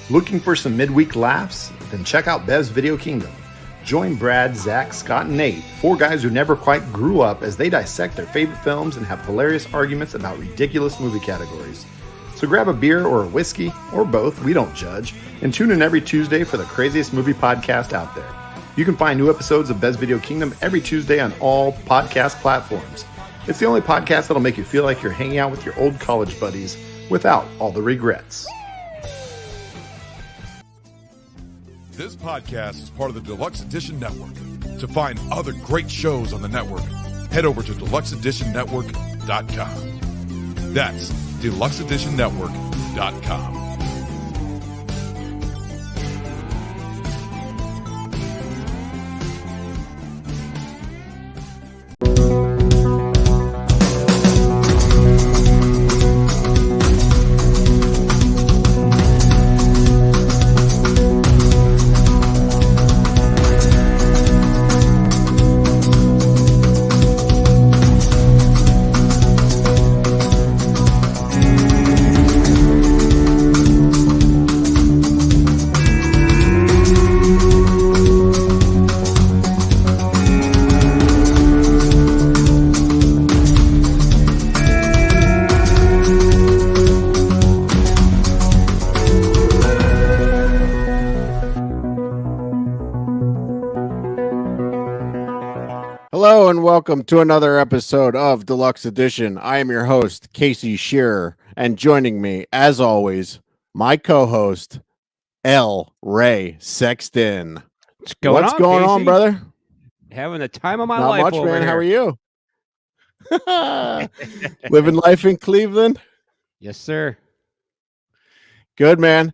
Looking for some midweek laughs? Then check out Bev's Video Kingdom. Join Brad, Zach, Scott, and Nate, four guys who never quite grew up, as they dissect their favorite films and have hilarious arguments about ridiculous movie categories. So grab a beer or a whiskey, or both, we don't judge, and tune in every Tuesday for the craziest movie podcast out there. You can find new episodes of Bev's Video Kingdom every Tuesday on all podcast platforms. It's the only podcast that'll make you feel like you're hanging out with your old college buddies without all the regrets. This podcast is part of the Deluxe Edition Network. To find other great shows on the network, head over to deluxeeditionnetwork.com. That's deluxeeditionnetwork.com. Hello and welcome to another episode of Deluxe Edition. I am your host, Casey Shearer, and joining me, as always, my co-host, L. Ray Sexton. What's going on, brother? Having the time of my Not life much, over man. here. How are you? Living life in Cleveland? Yes, sir. Good, man.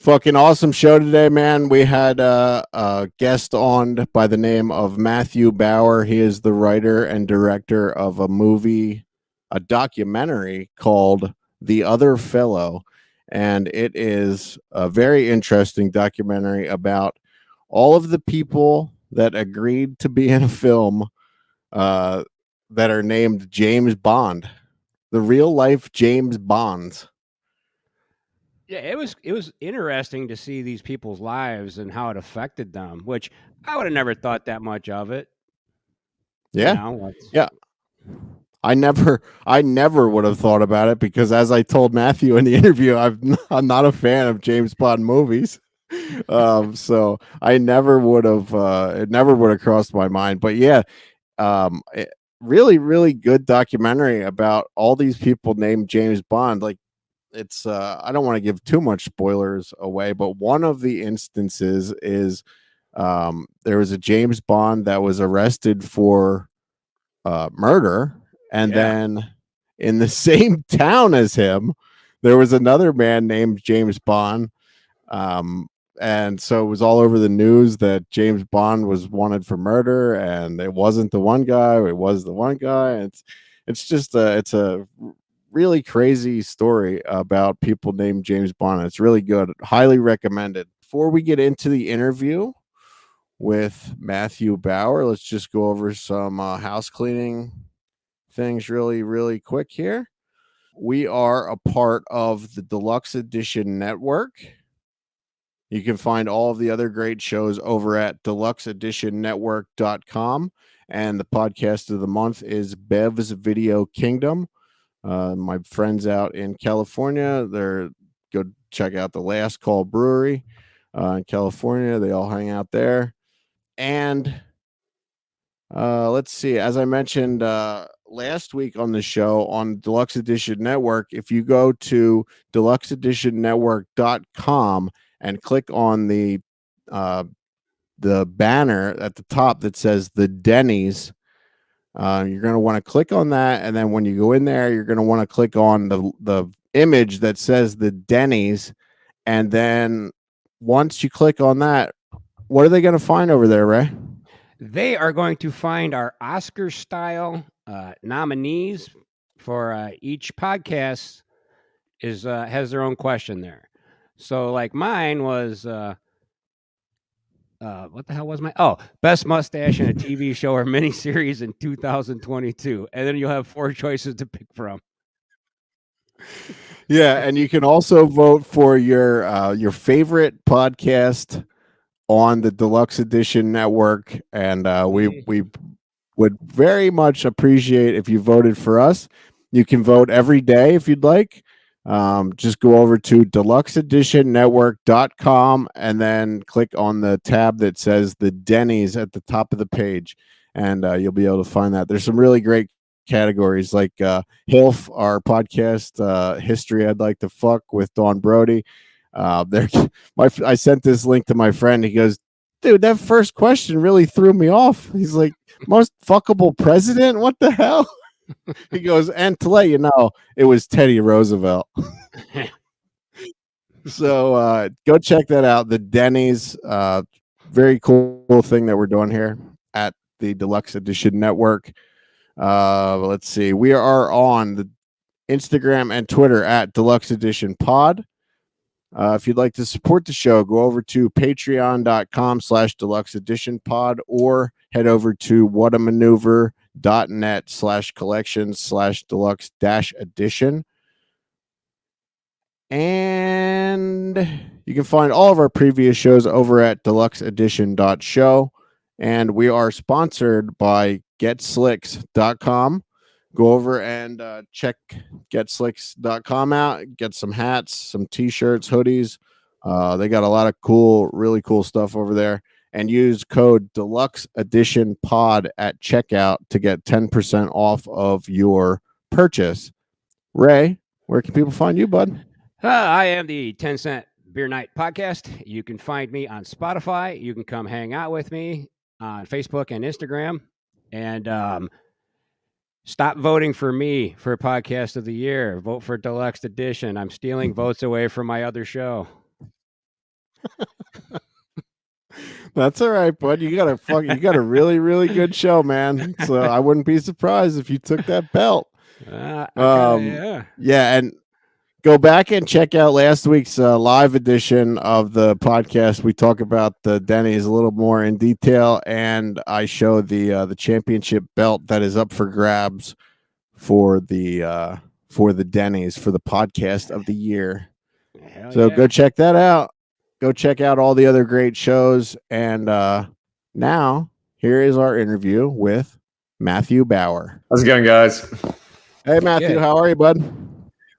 Fucking awesome show today, man. We had a guest on by the name of Matthew Bauer. He is the writer and director of a documentary called The Other Fellow. And it is a very interesting documentary about all of the people that agreed to be in a film that are named James Bond, the real life James Bonds. Yeah, it was interesting to see these people's lives and how it affected them, which I would have never thought that much of it. Yeah. You know, Yeah. I never would have thought about it because, as I told Matthew in the interview, I'm not a fan of James Bond movies. So I never would have, it never would have crossed my mind. But yeah, really, really good documentary about all these people named James Bond. Like, it's I don't want to give too much spoilers away, but one of the instances is there was a James Bond that was arrested for murder, and then in the same town as him there was another man named James Bond, and so it was all over the news that James Bond was wanted for murder, and it wasn't the one guy, it was the one guy. It's just it's a really crazy story about people named James Bond. It's really good. Highly recommended. Before we get into the interview with Matthew Bauer, let's just go over some house cleaning things really, really quick here. We are a part of the Deluxe Edition Network. You can find all of the other great shows over at deluxeeditionnetwork.com. And the podcast of the month is Bev's Video Kingdom. My friends out in California, go check out the Last Call Brewery in California. They all hang out there. And let's see, as I mentioned last week on the show on Deluxe Edition Network, if you go to deluxeeditionnetwork.com and click on the banner at the top that says the Denny's, you're going to want to click on that, and then when you go in there, you're going to want to click on the image that says the Denny's, and then once you click on that, what are they going to find over there, Ray? They are going to find our Oscar-style nominees for each podcast has their own question there. So, like mine was what the hell was my best mustache in a TV show or miniseries in 2022, and then you'll have 4 choices to pick from. Yeah, and you can also vote for your favorite podcast on the Deluxe Edition Network, and we would very much appreciate if you voted for us. You can vote every day if you'd like. Just go over to deluxeeditionnetwork.com and then click on the tab that says the Denny's at the top of the page, and you'll be able to find that. There's some really great categories like HILF, our podcast history I'd like to fuck with Dawn Brody. There, I sent this link to my friend. He goes, dude, that first question really threw me off. He's like, most fuckable president? What the hell? He goes, and to let you know, it was Teddy Roosevelt. So go check that out. The Denny's, very cool thing that we're doing here at the Deluxe Edition Network. Let's see. We are on the Instagram and Twitter at Deluxe Edition Pod. If you'd like to support the show, go over to patreon.com/deluxe edition pod or head over to whatamaneuver.net/collections/deluxe-edition. And you can find all of our previous shows over at deluxeedition.show. And we are sponsored by getslicks.com. Go over and check getslicks.com out. Get some hats, some t-shirts, hoodies. They got a lot of really cool stuff over there. And use code Deluxe Edition Pod at checkout to get 10% off of your purchase. Ray, where can people find you, bud? I am the 10 Cent Beer Night Podcast. You can find me on Spotify. You can come hang out with me on Facebook and Instagram. And stop voting for me for Podcast of the Year. Vote for Deluxe Edition. I'm stealing votes away from my other show. That's all right, bud. You got a really, really good show, man. So I wouldn't be surprised if you took that belt. Yeah. And go back and check out last week's live edition of the podcast. We talk about the Denny's a little more in detail, and I show the championship belt that is up for grabs for the Denny's for the podcast of the year. Go check that out. Go check out all the other great shows. And now here is our interview with Matthew Bauer. How's it going, guys? Hey, Matthew. How are you, bud?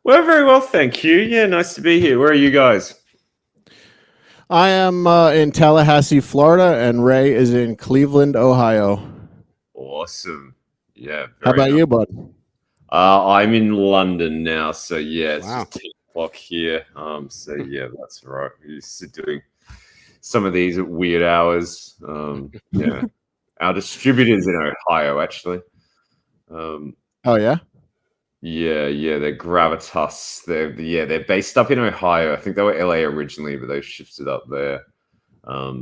Well, very well, thank you. Yeah, nice to be here. Where are you guys? I am in Tallahassee, Florida, and Ray is in Cleveland, Ohio. Awesome. Yeah. How about you, bud? I'm in London now, so yeah, it's Wow. just 10 o'clock here. So yeah, that's right. We're used to doing some of these at weird hours. Yeah, our distributors in Ohio, actually. Oh yeah. Yeah, they're Gravitas. They're based up in Ohio. I think they were LA originally, but they shifted up there.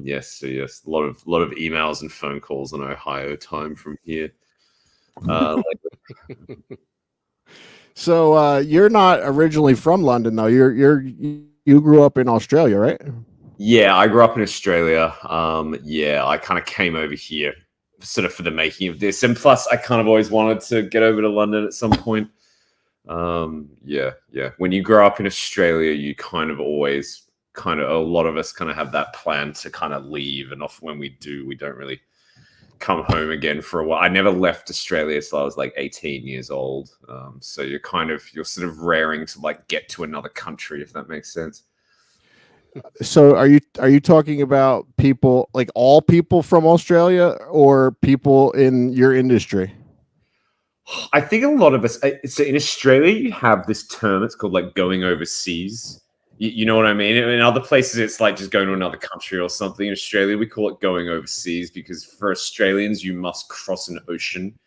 Yes, a lot of emails and phone calls on Ohio time from here. So you're not originally from London, though. You grew up in Australia, right? Yeah, I grew up in Australia. I kind of came over here sort of for the making of this, and plus, I kind of always wanted to get over to London at some point. Yeah. When you grow up in Australia, you kind of always a lot of us kind of have that plan to kind of leave, and often when we do, we don't really come home again for a while. I never left Australia till I was like 18 years old. So you're sort of raring to like get to another country, if that makes sense. So are you talking about people, like all people from Australia, or people in your industry? I think a lot of us, so in Australia, you have this term, it's called like going overseas. You know what I mean? In other places, it's like just going to another country or something. In Australia, we call it going overseas because for Australians, you must cross an ocean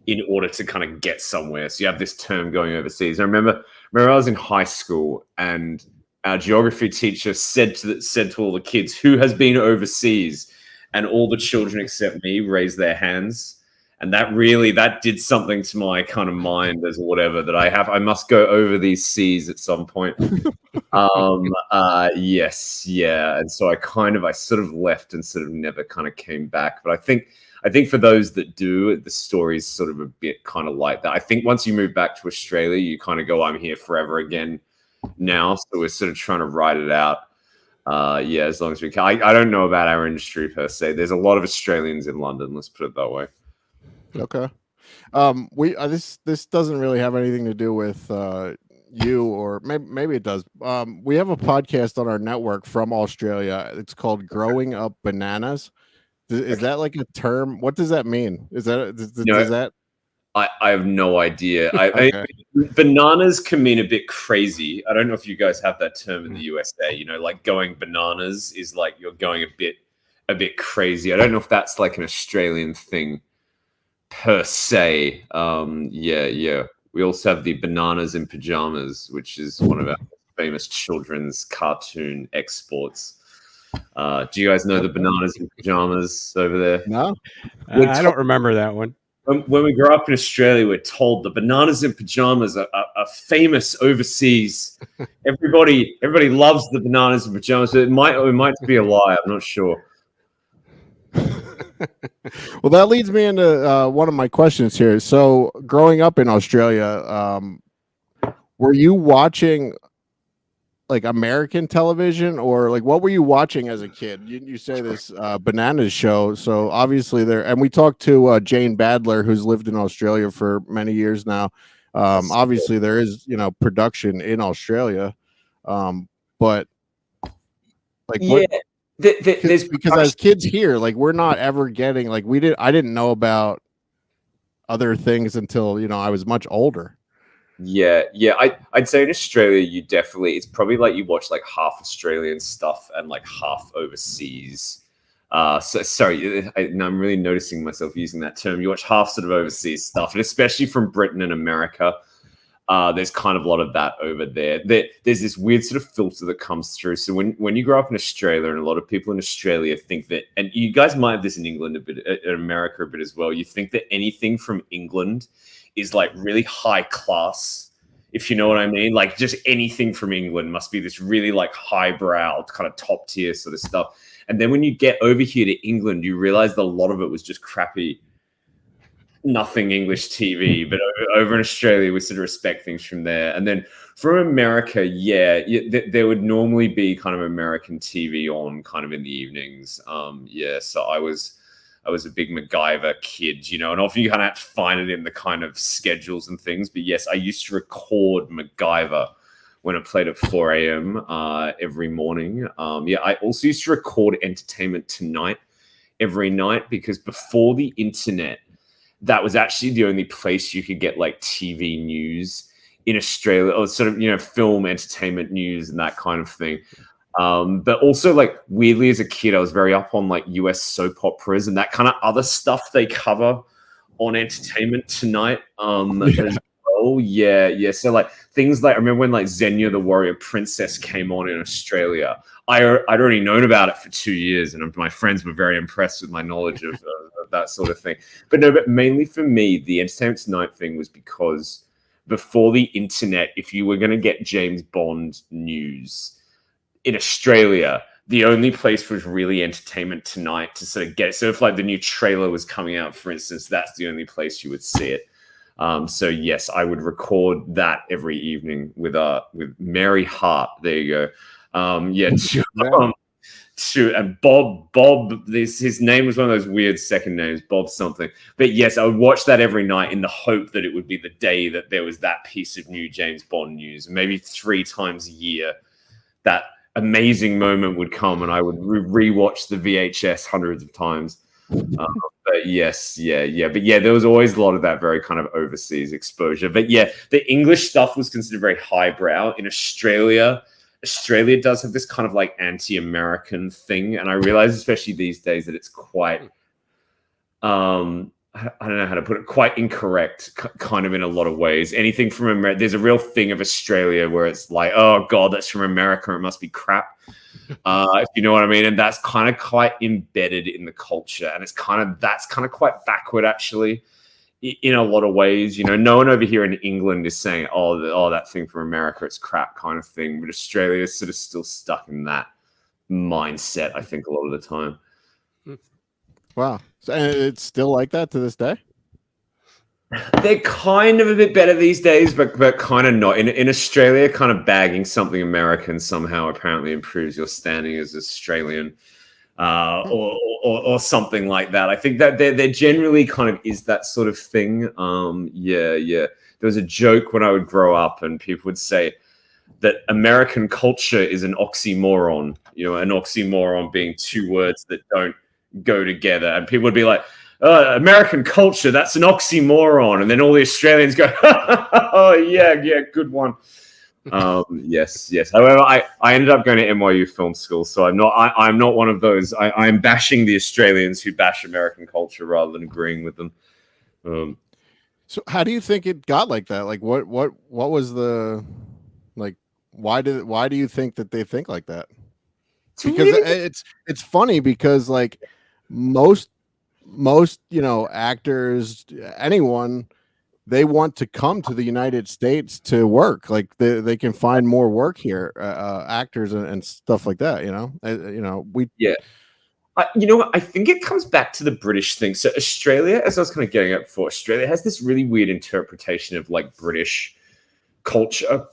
in order to kind of get somewhere. So you have this term going overseas. I remember I was in high school and our geography teacher said to all the kids, "Who has been overseas?" And all the children except me raised their hands. And that did something to my kind of mind as whatever that I must go over these seas at some point. Yes. Yeah. And so I sort of left and sort of never kind of came back. But I think for those that do, the story's sort of a bit kind of like that. I think once you move back to Australia, you kind of go, I'm here forever again. now, so we're sort of trying to ride it out. Yeah, as long as we can. I don't know about our industry per se. There's a lot of Australians in London. Let's put it that way. Okay. We this doesn't really have anything to do with you, or maybe it does. We have a podcast on our network from Australia. It's called Growing Up Bananas. Is that like a term? What does that mean? Is that does that? I have no idea. Okay. Bananas can mean a bit crazy. I don't know if you guys have that term in the USA. You know, like going bananas is like you're going a bit crazy. I don't know if that's like an Australian thing per se. Yeah. We also have the Bananas in Pajamas, which is one of our famous children's cartoon exports. Do you guys know the Bananas in Pajamas over there? No, I don't remember that one. When we grow up in Australia, we're told the Bananas in Pajamas are famous overseas. Everybody loves the Bananas in Pajamas. It might be a lie. I'm not sure. Well, that leads me into one of my questions here. So, growing up in Australia, were you watching like American television, or like what were you watching as a kid? You say this Bananas show, so obviously there. And we talked to Jane Badler, who's lived in Australia for many years now. Obviously, there is production in Australia, but like yeah. There's because as kids here, like we're not ever getting like I didn't know about other things until I was much older. Yeah. I'd say in Australia, it's probably like you watch like half Australian stuff and like half overseas. So sorry, I'm really noticing myself using that term. You watch half sort of overseas stuff, and especially from Britain and America. There's kind of a lot of that over there. There's this weird sort of filter that comes through. So when you grow up in Australia, and a lot of people in Australia think that, and you guys might have this in England a bit, in America a bit as well, you think that anything from England is like really high class, if you know what I mean. Like just anything from England must be this really like highbrow kind of top tier sort of stuff. And then when you get over here to England, you realize that a lot of it was just crappy, nothing English TV. But over in Australia, we sort of respect things from there. And then from America, there would normally be kind of American TV on kind of in the evenings. So I was a big MacGyver kid, and often you kind of have to find it in the kind of schedules and things. But yes, I used to record MacGyver when it played at 4 a.m. Every morning. I also used to record Entertainment Tonight every night, because before the internet, that was actually the only place you could get like TV news in Australia, or sort of, film entertainment news and that kind of thing. But also, like, weirdly, as a kid, I was very up on like US soap operas and that kind of other stuff they cover on Entertainment Tonight. As well. Yeah. So like things like, I remember when like Xenia the Warrior Princess came on in Australia. I'd already known about it for 2 years, and my friends were very impressed with my knowledge of that sort of thing. But mainly for me, the Entertainment Tonight thing was because before the internet, if you were going to get James Bond news in Australia, the only place was really Entertainment Tonight to sort of get it. So if like the new trailer was coming out, for instance, that's the only place you would see it. So yes, I would record that every evening with Mary Hart. There you go. And Bob, his name was one of those weird second names, Bob something. But yes, I would watch that every night in the hope that it would be the day that there was that piece of new James Bond news. Maybe 3 times a year, that amazing moment would come, and I would rewatch the VHS hundreds of times. But yes, but there was always a lot of that very kind of overseas exposure. But yeah, the English stuff was considered very highbrow. In Australia does have this kind of like anti-American thing, and I realize, especially these days, that it's quite I don't know how to put it, quite incorrect, kind of in a lot of ways. Anything from America, there's a real thing of Australia where it's like, oh God, that's from America, it must be crap. If you know what I mean. And that's kind of quite embedded in the culture, and that's kind of quite backward, actually, in a lot of ways. No one over here in England is saying, oh, that thing from America, it's crap, kind of thing. But Australia is sort of still stuck in that mindset, I think, a lot of the time. Wow. So, and it's still like that to this day? They're kind of a bit better these days, but kind of not. In Australia, kind of bagging something American somehow apparently improves your standing as Australian, or something like that. I think that there generally kind of is that sort of thing. Yeah. There was a joke when I would grow up, and people would say that American culture is an oxymoron. You know, an oxymoron being two words that don't go together, and people would be like, American culture, that's an oxymoron. And then all the Australians go, oh, yeah, good one. Yes. However, I ended up going to NYU film school, so I'm not one of those. I'm bashing the Australians who bash American culture rather than agreeing with them. So how do you think it got like that? Like what was the, like, why do you think that they think like that? Because it's funny because like most actors, anyone, they want to come to the United States to work. Like they can find more work here, actors and stuff like that. I think it comes back to the British thing. So Australia, as I was kind of getting at before, Australia has this really weird interpretation of like British culture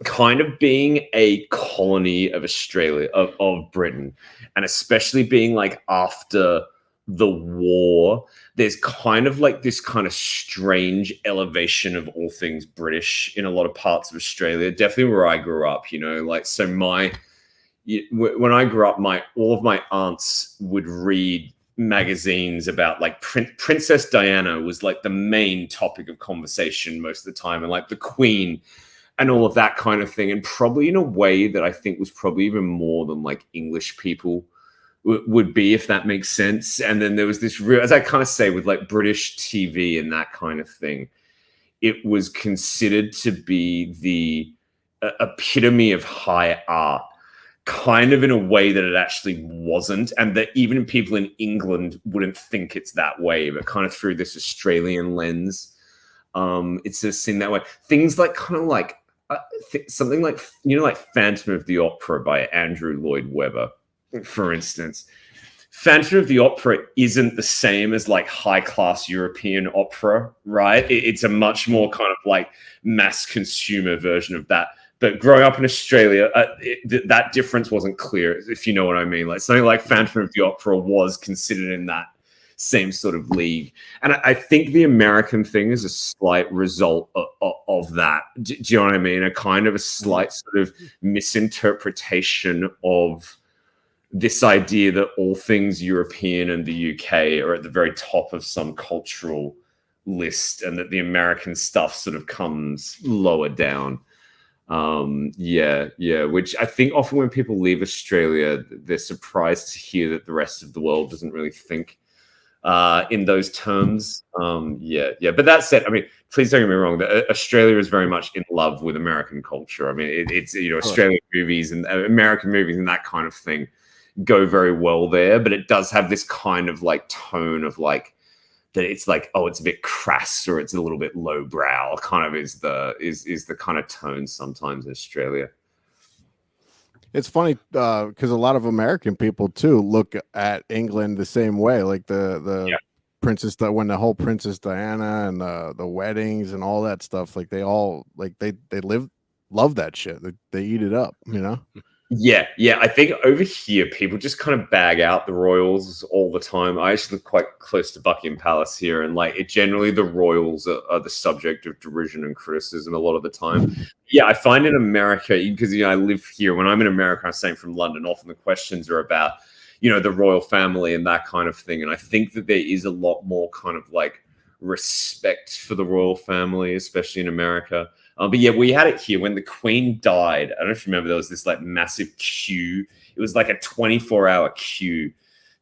kind of being a colony of Australia, of Britain, and especially being like after the war, there's kind of like this kind of strange elevation of all things British in a lot of parts of Australia. Definitely where I grew up, like, so when I grew up, all of my aunts would read magazines about like Princess Diana was like the main topic of conversation most of the time, and like the Queen and all of that kind of thing, and probably in a way that I think was probably even more than like English people would be, if that makes sense. And then there was this real, as I kind of say, with like British TV and that kind of thing, it was considered to be the epitome of high art, kind of in a way that it actually wasn't, and that even people in England wouldn't think it's that way, but kind of through this Australian lens, it's just seen that way. Things like kind of like something like, like Phantom of the Opera by Andrew Lloyd Webber, for instance. Phantom of the Opera isn't the same as like high-class European opera, right? It's a much more kind of like mass consumer version of that. But growing up in Australia, that difference wasn't clear, if you know what I mean. Like something like Phantom of the Opera was considered in that same sort of league. And I think the American thing is a slight result of that. Do you know what I mean? A kind of a slight sort of misinterpretation of this idea that all things European and the UK are at the very top of some cultural list, and that the American stuff sort of comes lower down. Which I think often when people leave Australia, they're surprised to hear that the rest of the world doesn't really think in those terms. But that said, I mean, please don't get me wrong, that Australia is very much in love with American culture. I mean, it's Australian movies and American movies and that kind of thing go very well there, but it does have this kind of like tone of like that it's like, oh, it's a bit crass or it's a little bit lowbrow, kind of is the kind of tone sometimes in Australia. It's funny because a lot of American people too look at England the same way, like the Princess, when the whole Princess Diana and the weddings and all that stuff, like they all like they love that shit. They eat it up, Yeah. I think over here, people just kind of bag out the royals all the time. I actually live quite close to Buckingham Palace here, and like generally the royals are the subject of derision and criticism a lot of the time. Yeah, I find in America, because I live here. When I'm in America, I'm saying from London, often the questions are about the royal family and that kind of thing. And I think that there is a lot more kind of like respect for the royal family, especially in America. But yeah, we had it here when the Queen died. I don't know if you remember, there was this like massive queue. It was like a 24-hour queue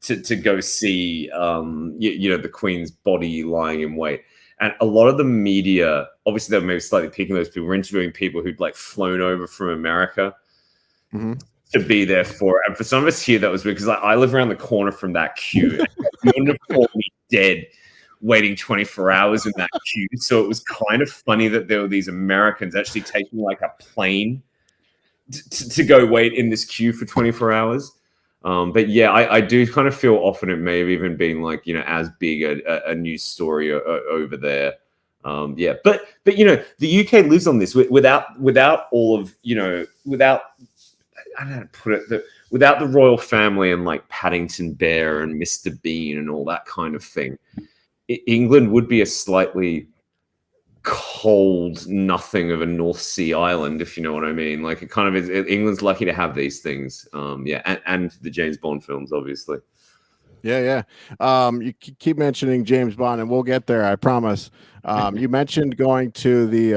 to go see, the Queen's body lying in wait. And a lot of the media, obviously they were maybe slightly picking those people, were interviewing people who'd like flown over from America to be there for it. And for some of us here, that was because I live around the corner from that queue. And you wouldn't have called me dead waiting 24 hours in that queue. So it was kind of funny that there were these Americans actually taking like a plane to go wait in this queue for 24 hours. But yeah, I do kind of feel often it may have even been like, as big a news story over there. Yeah, but the UK lives on this without all of without, I don't know how to put it, without the royal family and like Paddington Bear and Mr. Bean and all that kind of thing. England would be a slightly cold nothing of a North Sea island, if you know what I mean. Like, it kind of is. England's lucky to have these things. And the James Bond films, obviously. Yeah. You keep mentioning James Bond, and we'll get there, I promise. You mentioned going to the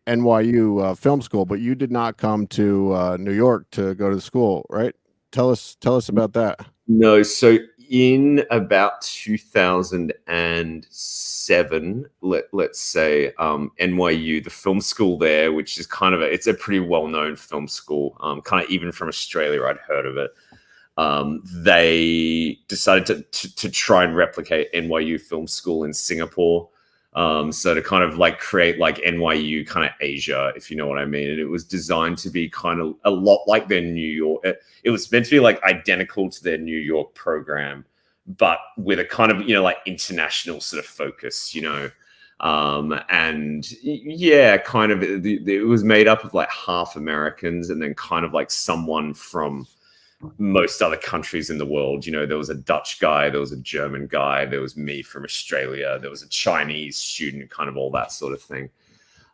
NYU film school, but you did not come to New York to go to the school, right? Tell us about that. No, so in about 2007, let's say, NYU, the film school there, which is kind of it's a pretty well-known film school, kind of even from Australia, I'd heard of it. They decided to try and replicate NYU Film School in Singapore. So to kind of like create like NYU kind of Asia, if you know what I mean. And it was designed to be kind of a lot like their New York. It was meant to be like identical to their New York program, but with a kind of, like international sort of focus, and yeah, kind of it was made up of like half Americans and then kind of like someone from most other countries in the world. There was a Dutch guy, there was a German guy, there was me from Australia, there was a Chinese student, kind of all that sort of thing.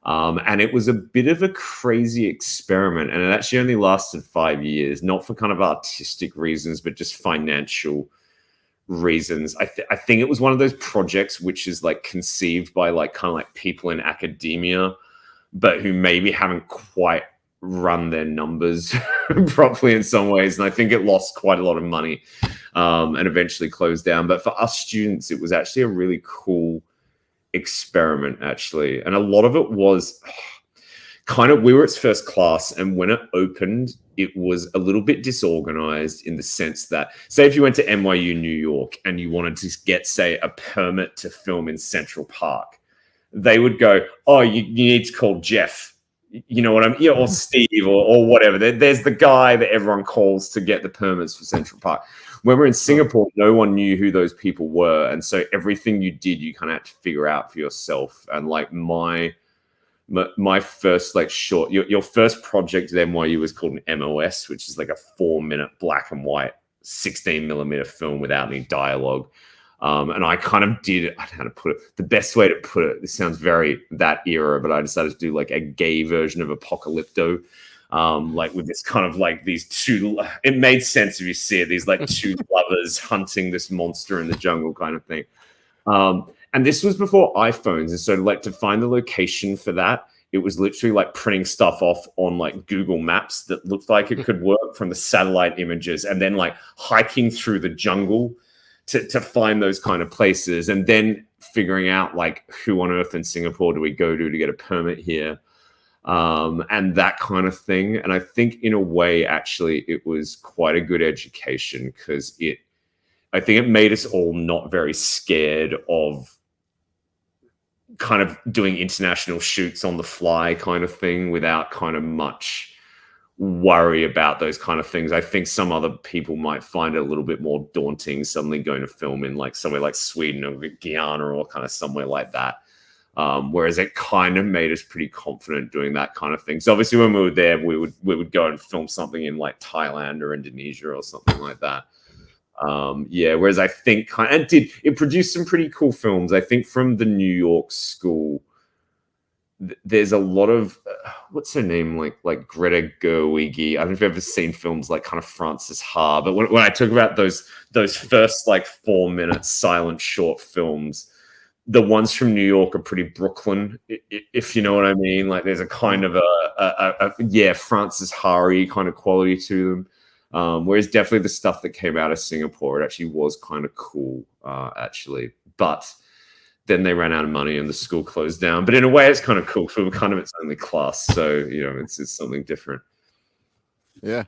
And it was a bit of a crazy experiment, and it actually only lasted 5 years, not for kind of artistic reasons, but just financial reasons. I think it was one of those projects which is like conceived by like kind of like people in academia, but who maybe haven't quite run their numbers properly in some ways, and I think it lost quite a lot of money and eventually closed down. But for us students, it was actually a really cool experiment, actually, and a lot of it was kind of, we were its first class, and when it opened, it was a little bit disorganized in the sense that, say if you went to NYU New York and you wanted to get, say, a permit to film in Central Park, they would go, oh, you need to call Jeff, you know what I mean? Or Steve or whatever. There's the guy that everyone calls to get the permits for Central Park. When we're in Singapore, no one knew who those people were. And so everything you did, you kind of had to figure out for yourself. And like my first like short, your first project at NYU was called an MOS, which is like a 4-minute black and white 16mm film without any dialogue. And I kind of did, I don't know how to put it, the best way to put it, this sounds very that era, but I decided to do like a gay version of Apocalypto, like with this kind of like these two, it made sense if you see it, these like two lovers hunting this monster in the jungle kind of thing. And this was before iPhones. And so like to find the location for that, it was literally like printing stuff off on like Google Maps that looked like it could work from the satellite images, and then like hiking through the jungle to find those kind of places, and then figuring out like who on earth in Singapore do we go to get a permit here, and that kind of thing. And I think in a way, actually, it was quite a good education, because I think it made us all not very scared of kind of doing international shoots on the fly kind of thing without kind of much worry about those kind of things. I think some other people might find it a little bit more daunting, suddenly going to film in like somewhere like Sweden or Guyana or kind of somewhere like that. Whereas it kind of made us pretty confident doing that kind of thing. So obviously when we were there, we would go and film something in like Thailand or Indonesia or something like that. Whereas I think it produced some pretty cool films. I think from the New York school, there's a lot of what's her name, like Greta Gerwig. I don't know if you've ever seen films like kind of Frances Ha, but when I talk about those first like 4-minute silent short films, the ones from New York are pretty Brooklyn, if you know what I mean. Like there's a kind of a Frances Ha-y kind of quality to them. Whereas definitely the stuff that came out of Singapore, it actually was kind of cool, actually. But then they ran out of money and the school closed down. But in a way, it's kind of cool, for kind of its only class. So, it's something different. Yeah.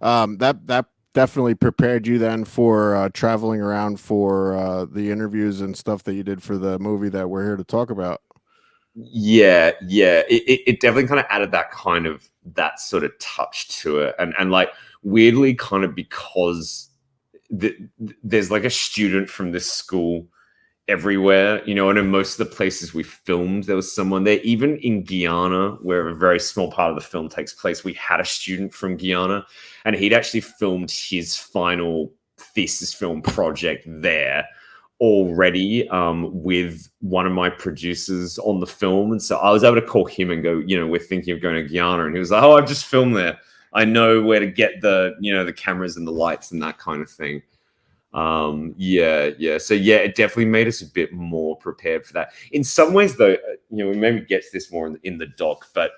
That definitely prepared you then for traveling around for the interviews and stuff that you did for the movie that we're here to talk about. Yeah. It definitely kind of added that sort of touch to it. And like weirdly kind of because there's like a student from this school everywhere. You know, and in most of the places we filmed, there was someone there. Even in Guyana, where a very small part of the film takes place, we had a student from Guyana, and he'd actually filmed his final thesis film project there already with one of my producers on the film. And so I was able to call him and go, you know, we're thinking of going to Guyana. And he was like, oh, I've just filmed there. I know where to get the, you know, the cameras and the lights and that kind of thing. Yeah. So yeah, it definitely made us a bit more prepared for that. In some ways, though, you know, we maybe get to this more in the doc, but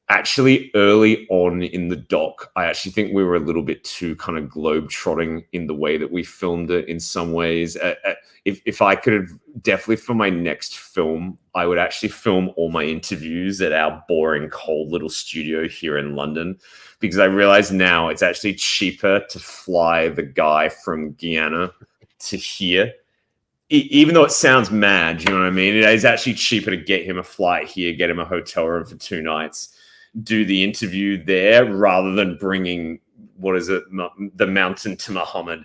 actually early on in the doc, I actually think we were a little bit too kind of globe-trotting in the way that we filmed it in some ways. If I could have, definitely for my next film, I would actually film all my interviews at our boring, cold little studio here in London, because I realize now it's actually cheaper to fly the guy from Guyana to here. Even though it sounds mad, you know what I mean? It is actually cheaper to get him a flight here, get him a hotel room for 2 nights, do the interview there, rather than bringing, what is it, the mountain to Muhammad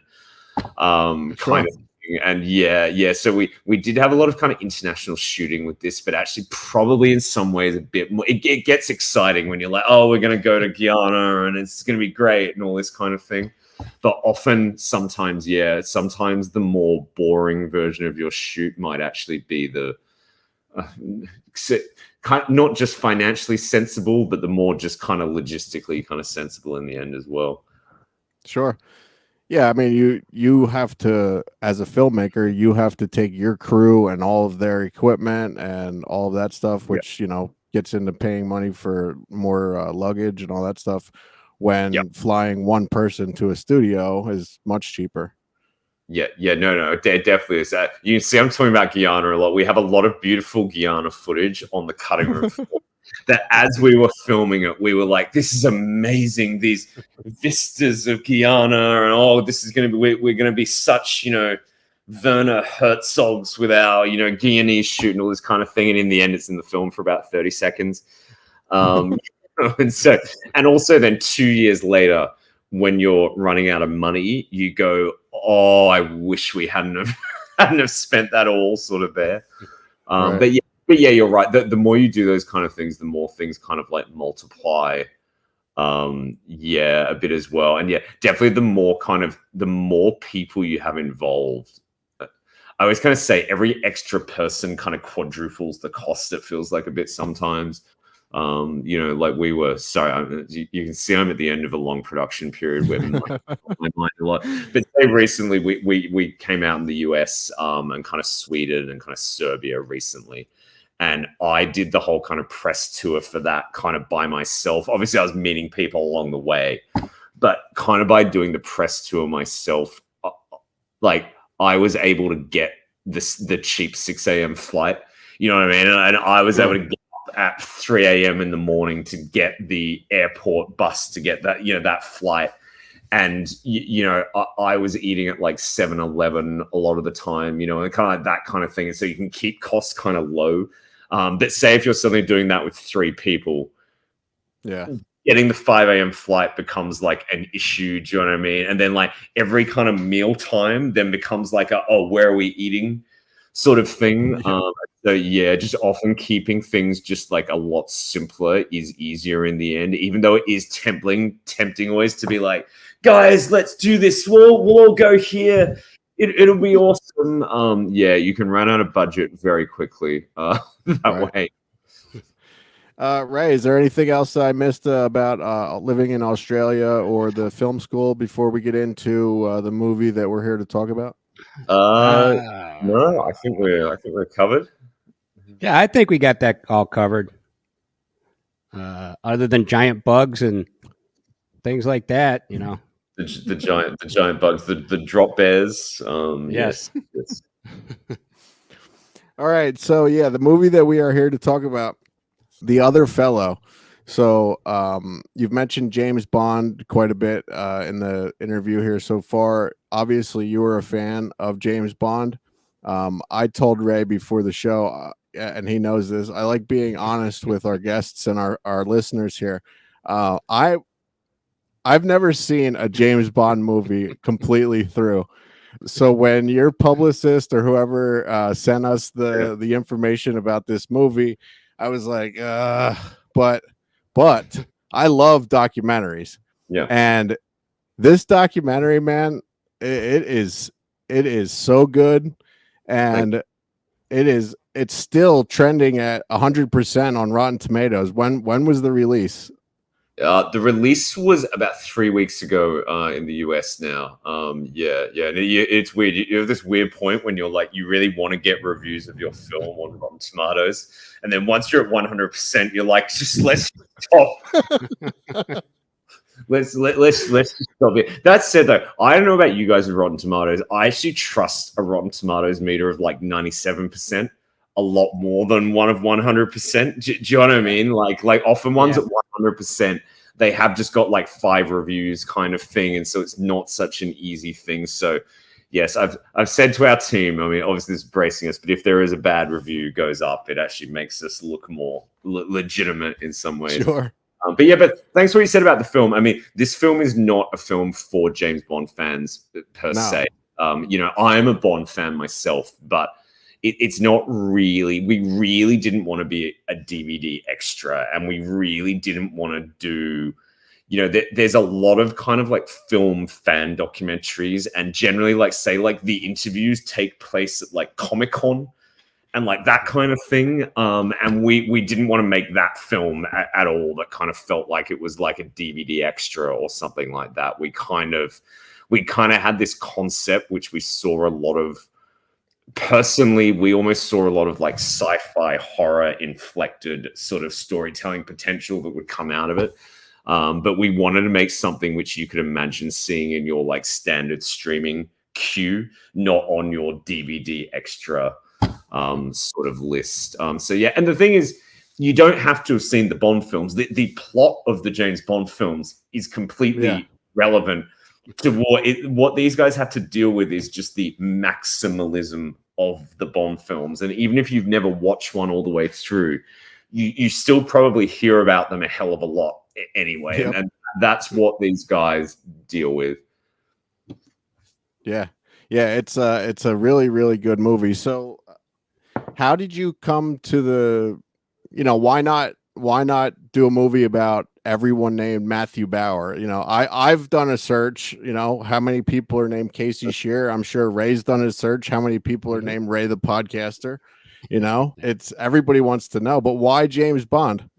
kind of thing. And yeah. So we did have a lot of kind of international shooting with this, but actually probably in some ways a bit more. It gets exciting when you're like, oh, we're going to go to Guyana and it's going to be great and all this kind of thing. But often, sometimes the more boring version of your shoot might actually be the not just financially sensible, but the more just kind of logistically kind of sensible in the end as well. Sure. Yeah, I mean, you have to, as a filmmaker, you have to take your crew and all of their equipment and all of that stuff, which, you know, gets into paying money for more luggage and all that stuff, when flying one person to a studio is much cheaper. No, it definitely is. You can see I'm talking about Guyana a lot. We have a lot of beautiful Guyana footage on the cutting room floor that as we were filming it, we were like, this is amazing. These vistas of Guyana, and this is going to be, we're going to be such, you know, Werner Herzogs with our, you know, Guyanese shoot and all this kind of thing. And in the end, it's in the film for about 30 seconds. And also then 2 years later, when you're running out of money, you go, oh, I wish we hadn't have spent that all sort of there. Right. But yeah, you're right. The more you do those kind of things, the more things kind of like multiply. A bit as well. And yeah, definitely the more people you have involved. I always kind of say every extra person kind of quadruples the cost, it feels like a bit sometimes. You know, like we were, sorry, you can see I'm at the end of a long production period where my mind a lot. But recently we came out in the US and kind of Sweden and kind of Serbia recently. And I did the whole kind of press tour for that kind of by myself. Obviously, I was meeting people along the way, but kind of by doing the press tour myself, like I was able to get the cheap 6 a.m. flight. You know what I mean? And I was able to get up at 3 a.m. in the morning to get the airport bus to get that, you know, that flight. And, you know, I was eating at like 7-Eleven a lot of the time, you know, and kind of like that kind of thing. And so you can keep costs kind of low. But say if you're suddenly doing that with 3 people, getting the 5 a.m. flight becomes like an issue. Do you know what I mean? And then like every kind of meal time then becomes like where are we eating sort of thing. So yeah, just often keeping things just like a lot simpler is easier in the end, even though it is tempting always to be like, guys, let's do this. We'll all go here. It'll be awesome. You can run out of budget very quickly that way. Ray, is there anything else I missed about living in Australia or the film school before we get into the movie that we're here to talk about? No, I think we're covered. Yeah, I think we got that all covered. Other than giant bugs and things like that, you know. The giant bugs, the drop bears. Yes. All right. So yeah, the movie that we are here to talk about, The Other Fellow. So you've mentioned James Bond quite a bit in the interview here so far. Obviously, you were a fan of James Bond. I told Ray before the show, and he knows this, I like being honest with our guests and our listeners here. I've never seen a James Bond movie completely through. So when your publicist or whoever sent us the information about this movie, I was like, but I love documentaries, Yeah. and this documentary, man, it is so good, and it's still trending at 100% on Rotten Tomatoes. When was the release? The release was about 3 weeks ago in the US now. And it's weird. You have this weird point when you're like, you really want to get reviews of your film on Rotten Tomatoes, and then once you're at 100%, you're like, just let's stop. Let's just stop it. That said, though, I don't know about you guys with Rotten Tomatoes. I actually trust a Rotten Tomatoes meter of like 97%. A lot more than one of 100%. Do you know what I mean? Like often ones at 100%, they have just got like 5 reviews kind of thing, and so it's not such an easy thing. So yes, I've said to our team, I mean, obviously this is bracing us, but if there is a bad review goes up, it actually makes us look more legitimate in some ways. Sure. But thanks for what you said about the film. I mean, this film is not a film for James Bond fans per se. I am a Bond fan myself, but it's not really, we really didn't want to be a DVD extra, and we really didn't want to do, there's a lot of kind of like film fan documentaries, and generally like say like the interviews take place at like Comic-Con and like that kind of thing. And we didn't want to make that film at all that kind of felt like it was like a DVD extra or something like that. We kind of had this concept, which we saw a lot of. Personally, we almost saw a lot of like sci-fi horror inflected sort of storytelling potential that would come out of it. But we wanted to make something which you could imagine seeing in your like standard streaming queue, not on your DVD extra sort of list. So yeah, and the thing is, you don't have to have seen the Bond films. The plot of the James Bond films is completely relevant to what these guys have to deal with is just the maximalism of the Bond films. And even if you've never watched one all the way through, you still probably hear about them a hell of a lot anyway. Yep. And that's what these guys deal with. Yeah. It's a really, really good movie. So how did you come to the, why not do a movie about everyone named Matthew Bauer? I've done a search, how many people are named Casey Shear. I'm sure Ray's done a search. How many people are named Ray the podcaster? It's everybody wants to know, but why James Bond?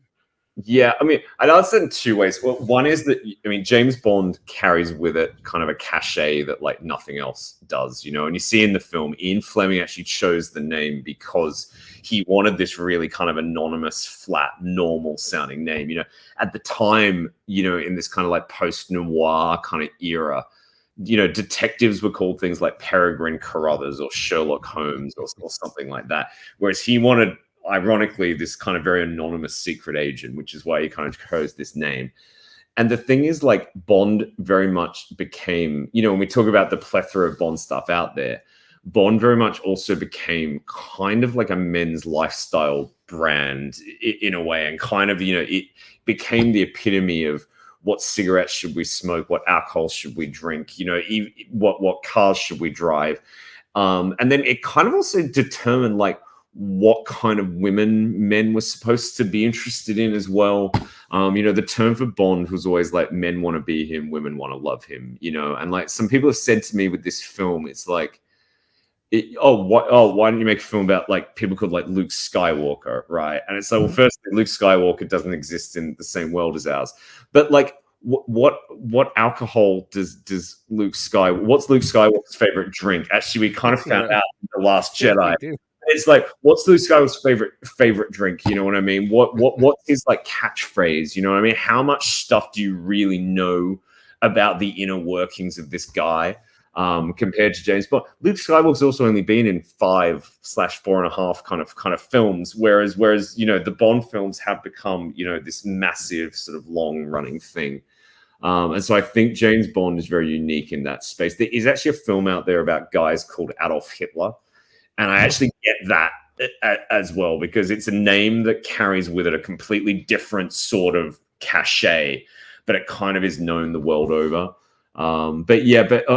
Yeah, I mean, I'd answer in 2 ways. Well, one is that, James Bond carries with it kind of a cachet that like nothing else does, and you see in the film, Ian Fleming actually chose the name because he wanted this really kind of anonymous, flat, normal sounding name. At the time, in this kind of like post-noir kind of era, detectives were called things like Peregrine Carruthers or Sherlock Holmes or something like that. Whereas he wanted, ironically, this kind of very anonymous secret agent, which is why he kind of chose this name. And the thing is, like, Bond very much became, when we talk about the plethora of Bond stuff out there, Bond very much also became kind of like a men's lifestyle brand in a way, and kind of, it became the epitome of what cigarettes should we smoke, what alcohol should we drink, what cars should we drive. And then it kind of also determined like what kind of women men were supposed to be interested in as well. The term for Bond was always like, men want to be him, women want to love him, and like some people have said to me with this film, it's like, why don't you make a film about like people called like Luke Skywalker, right? And it's like, well, firstly, Luke Skywalker doesn't exist in the same world as ours, but like, what alcohol does Luke what's Luke Skywalker's favorite drink? Actually, we kind of found out in The Last Jedi. It's like, what's Luke Skywalker's favorite drink? You know what I mean? What's his like catchphrase? You know what I mean? How much stuff do you really know about the inner workings of this guy compared to James Bond? Luke Skywalker's also only been in 5/4.5 kind of films, whereas the Bond films have become this massive sort of long running thing. And so I think James Bond is very unique in that space. There is actually a film out there about guys called Adolf Hitler. And I actually get that as well, because it's a name that carries with it a completely different sort of cachet, but it kind of is known the world over. But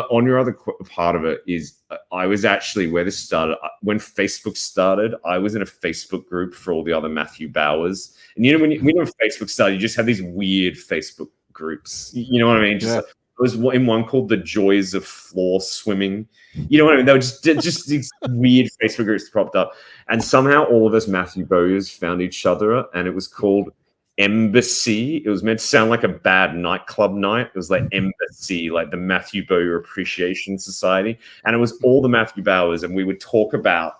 on your other part of it is, I was actually where this started. When Facebook started, I was in a Facebook group for all the other Matthew Bauers. And you know, when Facebook started, you just had these weird Facebook groups. You know what I mean? Just like, there was in one called The Joys of Floor Swimming. You know what I mean? They were just these weird Facebook groups propped up. And somehow all of us Matthew Bowyers found each other, and it was called Embassy. It was meant to sound like a bad nightclub night. It was like Embassy, like the Matthew Bauer Appreciation Society. And it was all the Matthew Bauers, and we would talk about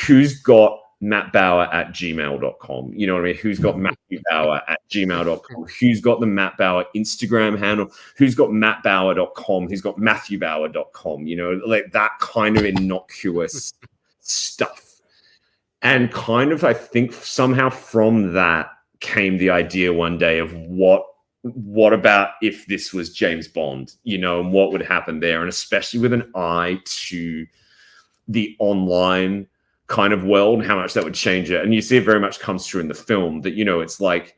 who's got Matt Bauer at gmail.com. You know what I mean? Who's got Matthew Bauer at gmail.com? Who's got the Matt Bauer Instagram handle? Who's got mattbauer.com? Who's got matthewbauer.com? You know, like that kind of innocuous stuff. And kind of, I think somehow from that came the idea one day of what about if this was James Bond, you know, and what would happen there? And especially with an eye to the online kind of world, how much that would change it. And you see it very much comes through in the film that, you know, it's like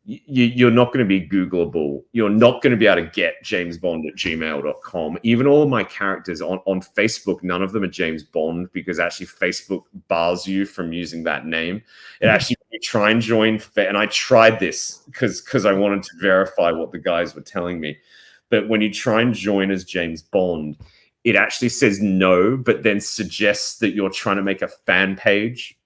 you're not going to be Googleable. You're not going to be able to get James Bond at gmail.com. Even all of my characters on Facebook, none of them are James Bond, because actually Facebook bars you from using that name. It actually, you try and join, and I tried this because I wanted to verify what the guys were telling me. But when you try and join as James Bond, it actually says no, but then suggests that you're trying to make a fan page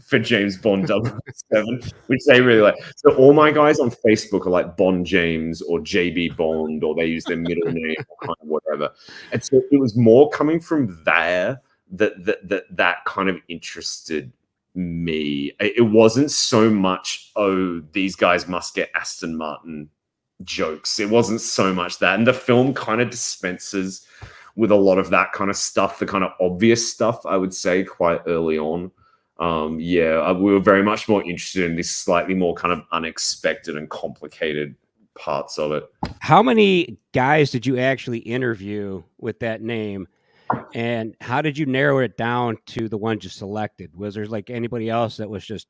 for James Bond 007, which they really like. So all my guys on Facebook are like Bond James or JB Bond, or they use their middle name or kind of whatever. And so it was more coming from there that kind of interested me. It wasn't so much, oh, these guys must get Aston Martin jokes. It wasn't so much that. And the film kind of dispenses with a lot of that kind of stuff, the kind of obvious stuff, I would say, quite early on. We were very much more interested in this slightly more kind of unexpected and complicated parts of it. How many guys did you actually interview with that name? And how did you narrow it down to the ones you selected? Was there like anybody else that was just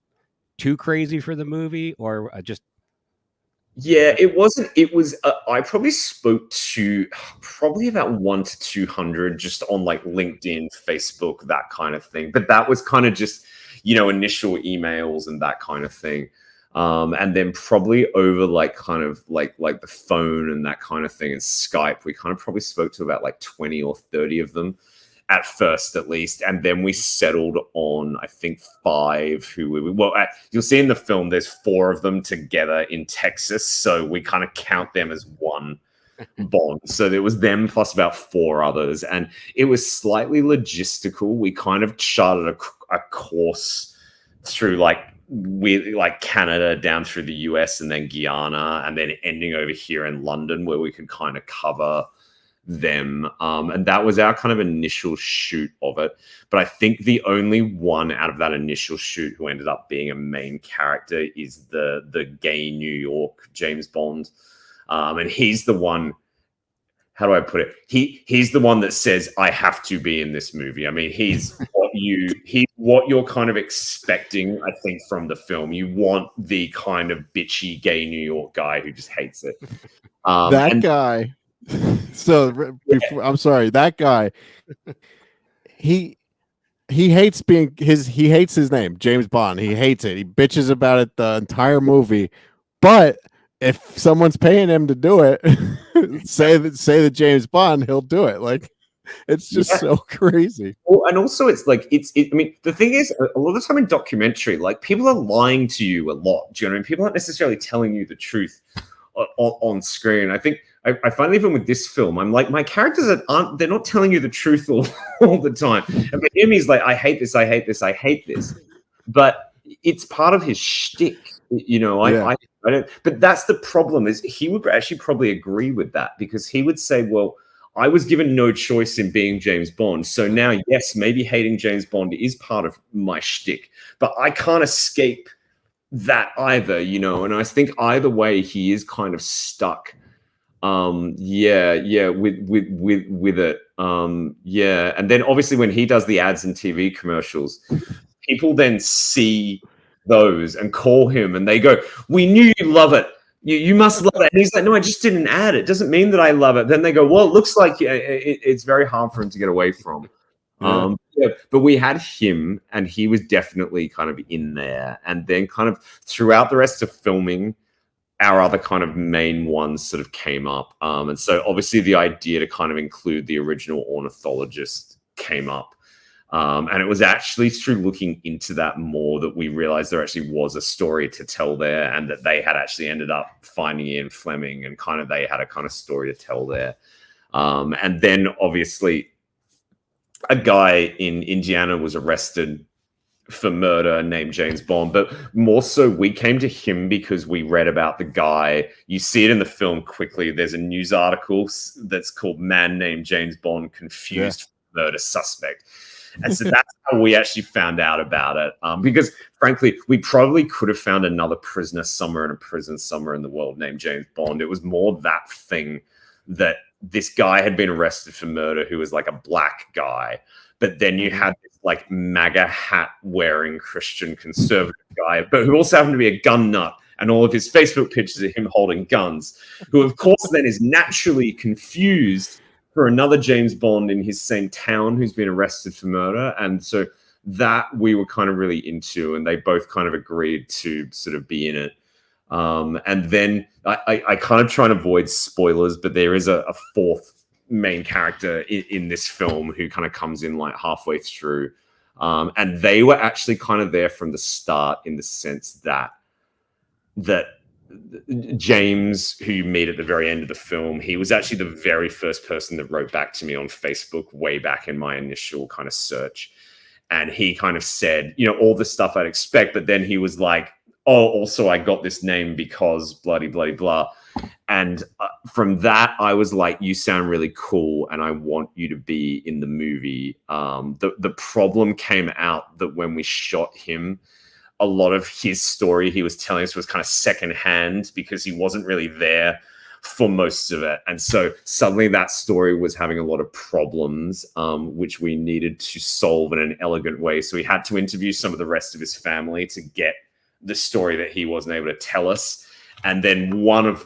too crazy for the movie, or just... Yeah, it wasn't. It was. I probably spoke to probably about 100 to 200 just on like LinkedIn, Facebook, that kind of thing. But that was kind of just, you know, initial emails and that kind of thing. And then probably over like kind of like the phone and that kind of thing and Skype, we kind of probably spoke to about like 20 or 30 of them at first, at least. And then we settled on, I think, 5 who we, well, you'll see in the film, there's 4 of them together in Texas. So we kind of count them as one Bond. So there was them plus about 4 others. And it was slightly logistical. We kind of charted a course through like Canada down through the US and then Guyana, and then ending over here in London where we could kind of cover them. And that was our kind of initial shoot of it. But I think the only one out of that initial shoot who ended up being a main character is the gay New York James Bond. And he's the one, how do I put it? He's the one that says, I have to be in this movie. I mean, he's what you're kind of expecting, I think, from the film. You want the kind of bitchy gay New York guy who just hates it. That guy. So I'm sorry, that guy, he hates being he hates his name, James Bond. He hates it. He bitches about it the entire movie. But if someone's paying him to do it, say that James Bond, he'll do it. Like, it's just so crazy. Well, and also it's like I mean, the thing is, a lot of the time in documentary, like, people are lying to you a lot. Do you know what I mean? People aren't necessarily telling you the truth on screen. I think I find even with this film, I'm like, my characters they're not telling you the truth all the time. And for him, he's like, I hate this, I hate this, I hate this. But it's part of his shtick, you know. I don't. But that's the problem, is he would actually probably agree with that, because he would say, well, I was given no choice in being James Bond. So now, yes, maybe hating James Bond is part of my shtick, but I can't escape that either, you know. And I think either way, he is kind of stuck. With it. And then obviously when he does the ads and TV commercials, people then see those and call him and they go, we knew you love it. You must love it. And he's like, no, I just didn't add it. Doesn't mean that I love it. Then they go, well, it looks like it's very hard for him to get away from. But we had him, and he was definitely kind of in there. And then kind of throughout the rest of filming, our other kind of main ones sort of came up. And so obviously the idea to kind of include the original ornithologist came up. And it was actually through looking into that more that we realized there actually was a story to tell there, and that they had actually ended up finding Ian Fleming, and kind of they had a kind of story to tell there. And then obviously a guy in Indiana was arrested for murder named James Bond, but more so we came to him because we read about the guy. You see it in the film quickly. There's a news article that's called "Man Named James Bond Confused Murder Suspect." And so that's how we actually found out about it. Because frankly, we probably could have found another prisoner somewhere in a prison somewhere in the world named James Bond. It was more that thing that this guy had been arrested for murder who was like a black guy. But then you had this like MAGA hat wearing Christian conservative guy, but who also happened to be a gun nut. And all of his Facebook pictures of him holding guns, who of course then is naturally confused for another James Bond in his same town who's been arrested for murder. And so that we were kind of really into, and they both kind of agreed to sort of be in it. And then I kind of try and avoid spoilers, but there is a fourth main character in this film who kind of comes in like halfway through. And they were actually kind of there from the start, in the sense that James, who you meet at the very end of the film, he was actually the very first person that wrote back to me on Facebook way back in my initial kind of search. And he kind of said, all the stuff I'd expect, but then he was like, oh, also I got this name because bloody, bloody, blah. And from that, I was like, you sound really cool, and I want you to be in the movie. The problem came out that when we shot him, a lot of his story he was telling us was kind of secondhand, because he wasn't really there for most of it. And so suddenly that story was having a lot of problems, which we needed to solve in an elegant way. So we had to interview some of the rest of his family to get the story that he wasn't able to tell us. And then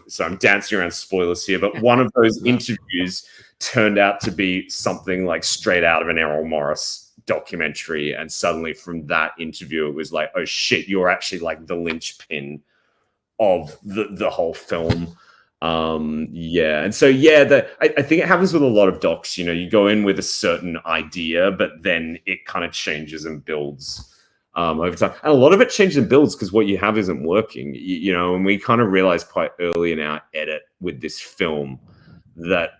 so I'm dancing around spoilers here, but one of those interviews turned out to be something like straight out of an Errol Morris documentary. And suddenly from that interview, it was like, oh shit, you're actually like the linchpin of the whole film. And so I think it happens with a lot of docs. You go in with a certain idea, but then it kind of changes and builds over time. And a lot of it changes and builds because what you have isn't working, and we kind of realized quite early in our edit with this film that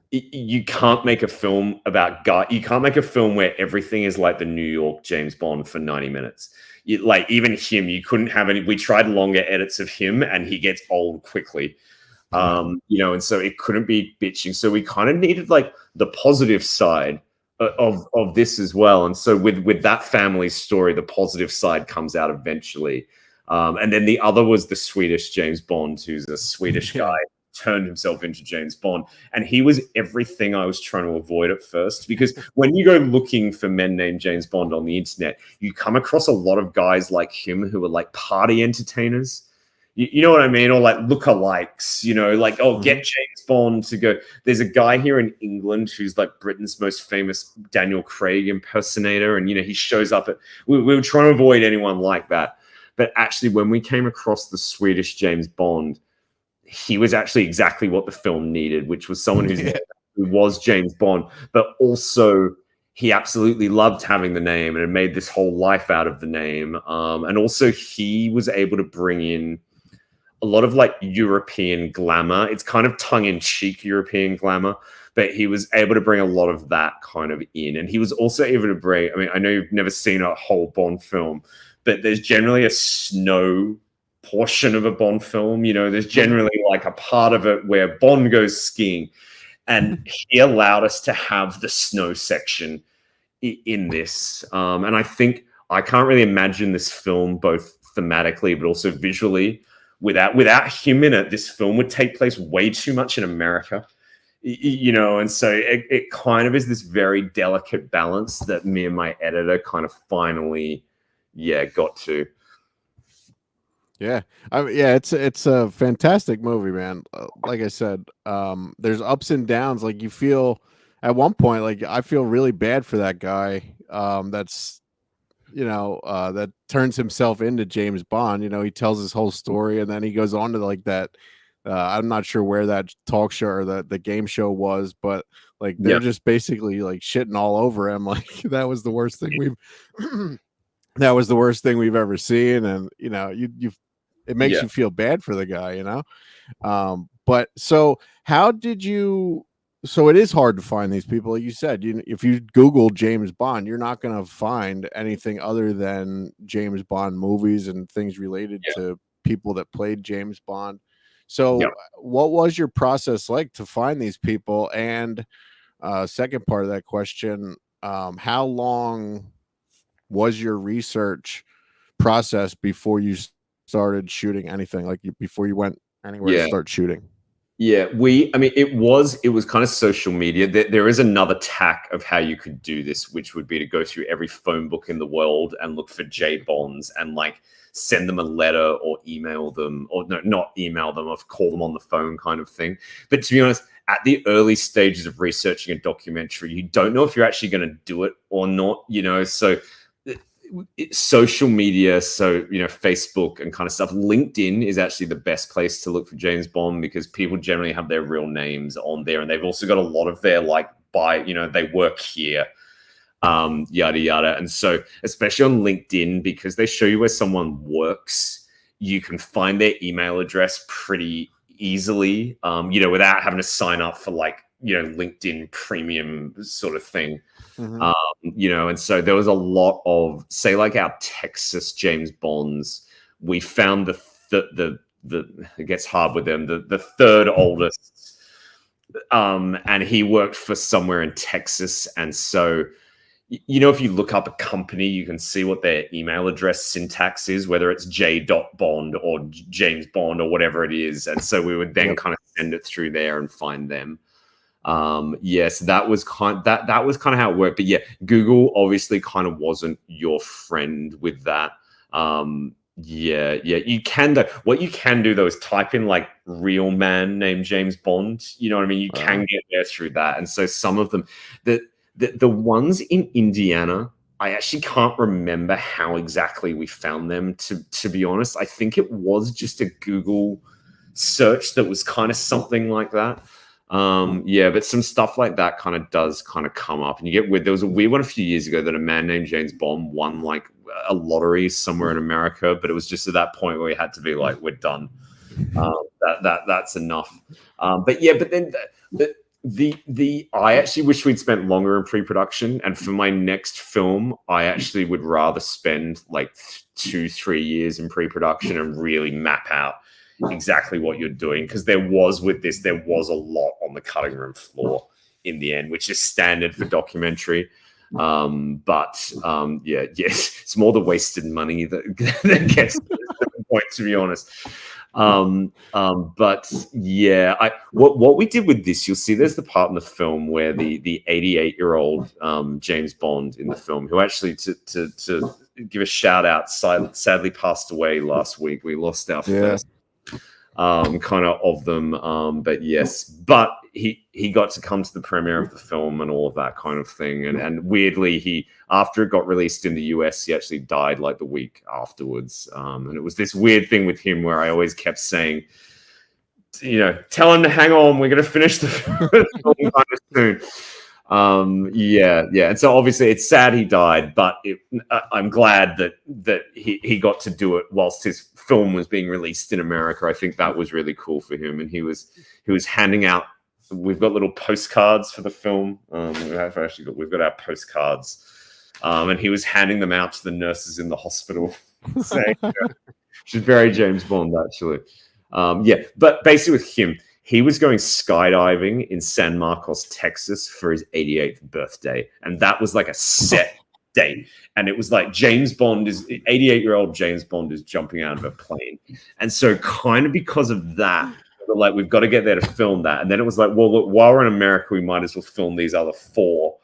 you can't make a film about God. You can't make a film where everything is like the New York James Bond for 90 minutes. Like even him, you couldn't have any. We tried longer edits of him, and he gets old quickly. And so it couldn't be bitching. So we kind of needed like the positive side of this as well. And so with that family story, the positive side comes out eventually. And then the other was the Swedish James Bond, who's a Swedish guy, turned himself into James Bond. And he was everything I was trying to avoid at first, because when you go looking for men named James Bond on the internet, you come across a lot of guys like him who are like party entertainers. You know what I mean? Or like lookalikes, get James Bond to go. There's a guy here in England who's like Britain's most famous Daniel Craig impersonator. And, he shows up we were trying to avoid anyone like that. But actually, when we came across the Swedish James Bond, he was actually exactly what the film needed, which was someone who was James Bond, but also he absolutely loved having the name and had made this whole life out of the name. And also he was able to bring in a lot of like European glamour. It's kind of tongue-in-cheek European glamour, but he was able to bring a lot of that kind of in. And he was also able to bring, I know you've never seen a whole Bond film, but there's generally a snow portion of a Bond film. There's generally like a part of it where Bond goes skiing, and he allowed us to have the snow section in this. And I think I can't really imagine this film both thematically but also visually without him in it. This film would take place way too much in America, and so it kind of is this very delicate balance that me and my editor kind of finally got to. Yeah, yeah, it's a fantastic movie, man. Like I said, there's ups and downs. Like you feel at one point, like I feel really bad for that guy. That's that turns himself into James Bond. He tells his whole story, and then he goes on to like that. I'm not sure where that talk show or the game show was, but like they're Yeah, just basically like shitting all over him. Like that was the worst thing we've that was the worst thing we've ever seen, and you it makes yeah. you feel bad for the guy. But so how did you? So it is hard to find these people. Like you said, if you Google James Bond, you're not going to find anything other than James Bond movies and things related Yeah. to people that played James Bond. Yeah. So what was your process like to find these people? And second part of that question, how long was your research process before you started shooting anything? Like before you went anywhere to Yeah. start shooting? Yeah, I mean, it was kind of social media. There is another tack of how you could do this, which would be to go through every phone book in the world and look for J Bonds and like send them a letter or email them, or no, not email them, or call them on the phone kind of thing. But to be honest, at the early stages of researching a documentary, you don't know if you're actually going to do it or not, so social media, so Facebook and kind of stuff. LinkedIn is actually the best place to look for James Bond because people generally have their real names on there, and they've also got a lot of their they work here, yada yada. And so especially on LinkedIn, because they show you where someone works, you can find their email address pretty easily, without having to sign up for LinkedIn premium sort of thing. Mm-hmm. And so there was a lot of, say, like our Texas James Bonds. We found the it gets hard with them, the third oldest, and he worked for somewhere in Texas. And so, if you look up a company, you can see what their email address syntax is, whether it's J.Bond or James Bond or whatever it is. And so we would then kind of send it through there and find them. Yes, that was kind of how it worked. But yeah, Google obviously kind of wasn't your friend with that. Yeah, you can though. What you can do though is type in like real man named James Bond. You know what I mean? You can get there through that. And so some of them, the ones in Indiana, I actually can't remember how exactly we found them. To be honest, I think it was just a Google search that was kind of something like that. But some stuff like that kind of does kind of come up, and you get weird. There was a weird one a few years ago that a man named James Bond won like a lottery somewhere in America, but it was just at that point where we had to be like, we're done. That's enough. But then I actually wish we'd spent longer in pre-production, and for my next film, I actually would rather spend like 2-3 years in pre-production and really map out exactly what you're doing, because there was a lot on the cutting room floor in the end, which is standard for documentary. It's more the wasted money that gets to the point, to be honest. What we did with this, you'll see there's the part in the film where the 88-year-old James Bond in the film, who actually to give a shout out, sadly passed away last week. We lost our first kind of them, but he got to come to the premiere of the film and all of that kind of thing, and weirdly, he, after it got released in the US, he actually died like the week afterwards, and it was this weird thing with him where I always kept saying, tell him to hang on, we're going to finish the film kind of soon. And so obviously it's sad he died, but I'm glad that he got to do it whilst his film was being released in America. I think that was really cool for him, and he was handing out. We've got little postcards for the film. We've got our postcards, and he was handing them out to the nurses in the hospital, saying, which is very James Bond actually. But basically with him, he was going skydiving in San Marcos, Texas for his 88th birthday. And that was like a set date. And it was like 88-year-old James Bond is jumping out of a plane. And so kind of because of that, like, we've got to get there to film that. And then it was like, well, look, while we're in America, we might as well film these other 4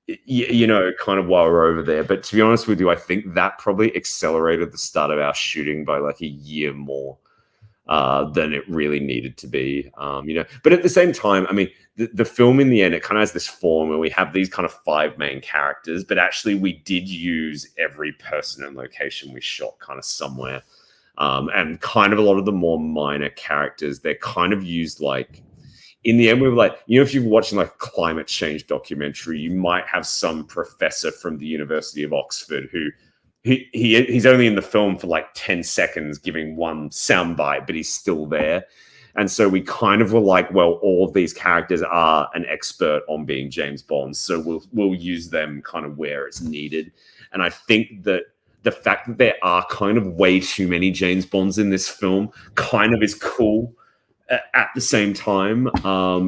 you know, kind of while we're over there. But to be honest with you, I think that probably accelerated the start of our shooting by like a year more than it really needed to be. You know, but at the same time, I mean, the film in the end, it kind of has this form where we have these kind of 5 main characters, but actually we did use every person and location we shot kind of somewhere. And kind of a lot of the more minor characters, they're kind of used like, in the end, we were like, you know, if you're watching like a climate change documentary, you might have some professor from the University of Oxford who he's only in the film for like 10 seconds giving one soundbite, but he's still there. And so we kind of were like, well, all of these characters are an expert on being James Bond, so we'll use them kind of where it's needed. And I think that the fact that there are kind of way too many James Bonds in this film kind of is cool. At the same time,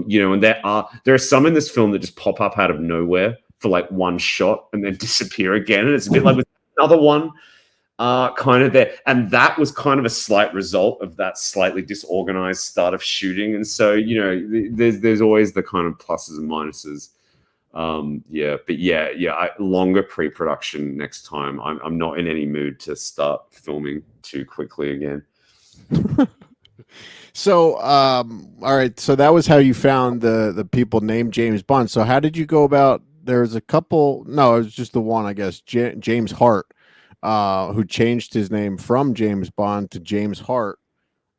you know, and there are some in this film that just pop up out of nowhere for like one shot and then disappear again, and it's a bit like with another one kind of there, and that was kind of a slight result of that slightly disorganized start of shooting. And so, you know, there's always the kind of pluses and minuses. Longer pre-production next time. I'm not in any mood to start filming too quickly again. So, all right. So that was how you found the people named James Bond. So how did you go about? There's a couple. No, it was just the one, I guess. James Hart, who changed his name from James Bond to James Hart.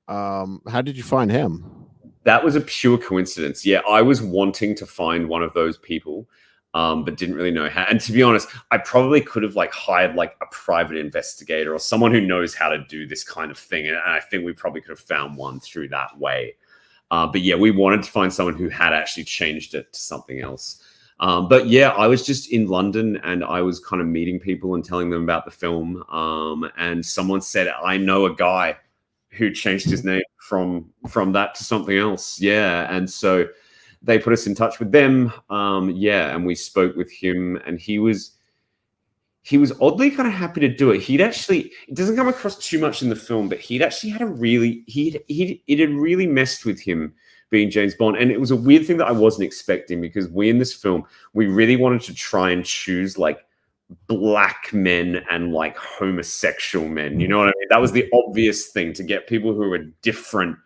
How did you find him? That was a pure coincidence. Yeah, I was wanting to find one of those people, but didn't really know how. And to be honest, I probably could have like hired like a private investigator or someone who knows how to do this kind of thing. And I think we probably could have found one through that way. But yeah, we wanted to find someone who had actually changed it to something else. But yeah, I was just in London and I was kind of meeting people and telling them about the film. And someone said, I know a guy who changed his name from that to something else. Yeah. And so they put us in touch with them. And we spoke with him, and he was oddly kind of happy to do it. It doesn't come across too much in the film, but he'd actually had it had really messed with him being James Bond. And it was a weird thing that I wasn't expecting, because we in this film, we really wanted to try and choose like black men and like homosexual men. You know what I mean? That was the obvious thing, to get people who were different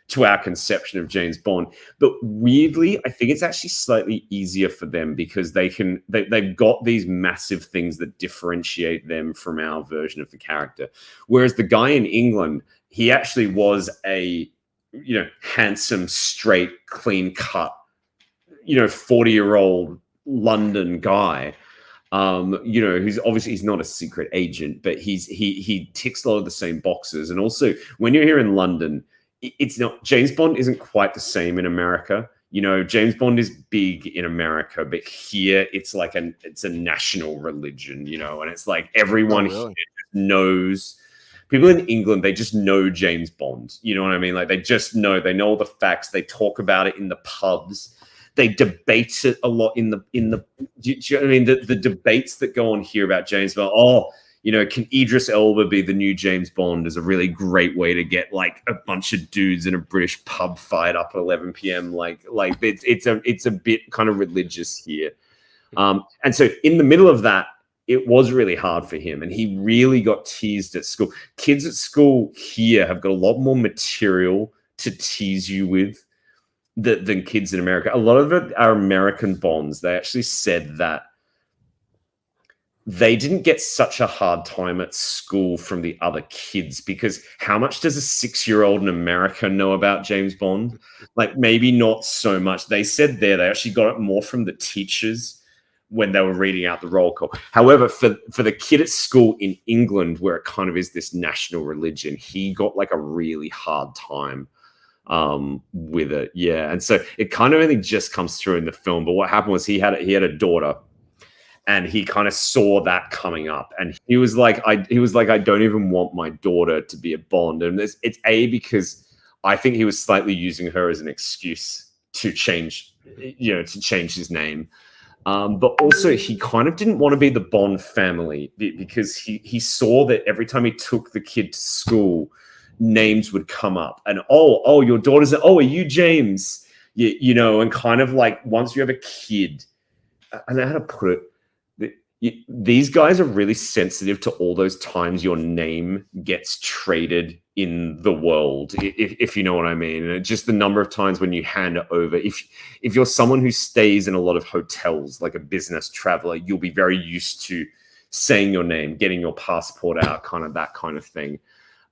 to our conception of James Bond. But weirdly, I think it's actually slightly easier for them, because they've got these massive things that differentiate them from our version of the character. Whereas the guy in England, he actually was a, you know, handsome, straight, clean cut, you know, 40-year-old London guy. You know, he's not a secret agent, but he ticks a lot of the same boxes. And also, when you're here in London, it's not, James Bond isn't quite the same in America. You know, James Bond is big in America, but here it's like it's a national religion, you know, and it's like everyone here knows. People in England, they just know James Bond. You know what I mean? Like they know all the facts. They talk about it in the pubs. They debate it a lot in the. Do you know what I mean? The debates that go on here about James Bond. Oh, you know, can Idris Elba be the new James Bond? Is a really great way to get like a bunch of dudes in a British pub fight up at 11 p.m. Like it's a bit kind of religious here, and so in the middle of that, it was really hard for him, and he really got teased at school. Kids at school here have got a lot more material to tease you with than kids in America. A lot of it are American Bonds. They actually said that they didn't get such a hard time at school from the other kids, because how much does a 6-year-old in America know about James Bond? Like maybe not so much. They said they actually got it more from the teachers when they were reading out the roll call. However, for the kid at school in England, where it kind of is this national religion, he got like a really hard time with it. Yeah. And so it kind of only just comes through in the film. But what happened was he had a daughter, and he kind of saw that coming up, and he was like, I don't even want my daughter to be a Bond. And it's because I think he was slightly using her as an excuse to change his name. But also he kind of didn't want to be the Bond family, because he saw that every time he took the kid to school, names would come up, and oh, your daughter's, are you James? You know, and kind of like once you have a kid I know how to put it. These guys are really sensitive to all those times your name gets traded in the world, if you know what I mean. And just the number of times when you hand it over. If you're someone who stays in a lot of hotels, like a business traveler, you'll be very used to saying your name, getting your passport out, kind of that kind of thing.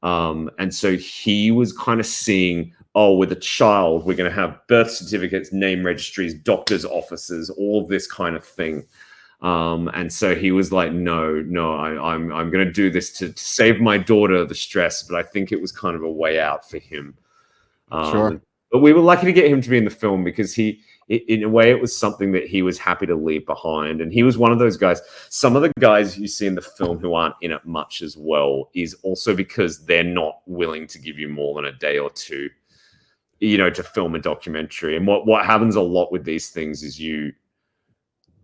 And so he was kind of seeing, oh, with a child, we're going to have birth certificates, name registries, doctors' offices, all of this kind of thing. And so he was like, no, I'm going to do this to save my daughter the stress. But I think it was kind of a way out for him. Sure. But we were lucky to get him to be in the film because in a way, it was something that he was happy to leave behind. And he was one of those guys. Some of the guys you see in the film who aren't in it much as well is also because they're not willing to give you more than a day or two, to film a documentary. And what happens a lot with these things is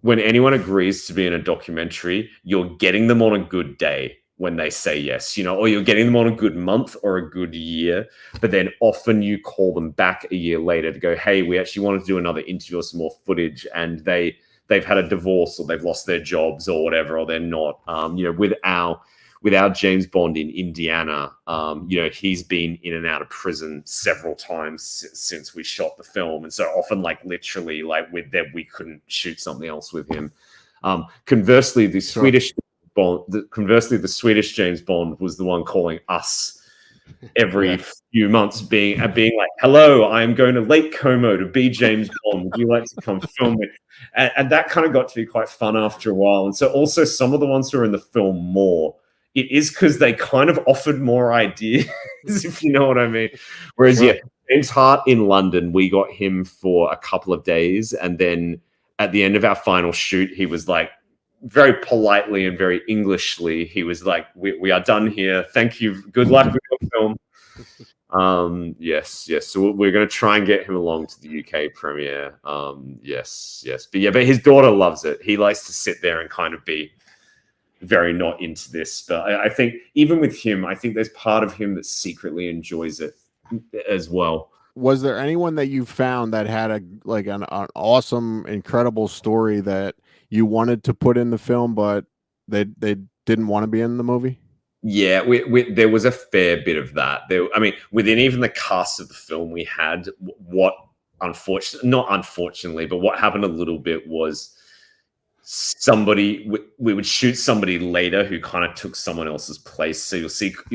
when anyone agrees to be in a documentary, you're getting them on a good day when they say yes, or you're getting them on a good month or a good year. But then often you call them back a year later to go, hey, we actually wanted to do another interview or some more footage, and they've had a divorce or they've lost their jobs or whatever, or they're not. With our James Bond in Indiana, he's been in and out of prison several times since we shot the film. And so often, literally, we couldn't shoot something else with him. Conversely, the Swedish James Bond was the one calling us every few months being like, hello, I'm going to Lake Como to be James Bond. Would you like to come film it? And that kind of got to be quite fun after a while. And so also some of the ones who are in the film more, it is because they kind of offered more ideas, if you know what I mean. Whereas, James Hart in London, we got him for a couple of days. And then at the end of our final shoot, he was like, very politely and very Englishly, he was like, we are done here. Thank you. Good luck with your film. Yes. So we're going to try and get him along to the UK premiere. Yes. But his daughter loves it. He likes to sit there and kind of be very not into this. But I think even with him, I think there's part of him that secretly enjoys it as well. Was there anyone that you found that had an awesome, incredible story that you wanted to put in the film, but they didn't want to be in the movie? Yeah, there was a fair bit of that. Within even the cast of the film, we had what not unfortunately, but what happened a little bit was we would shoot somebody later who kind of took someone else's place. So you'll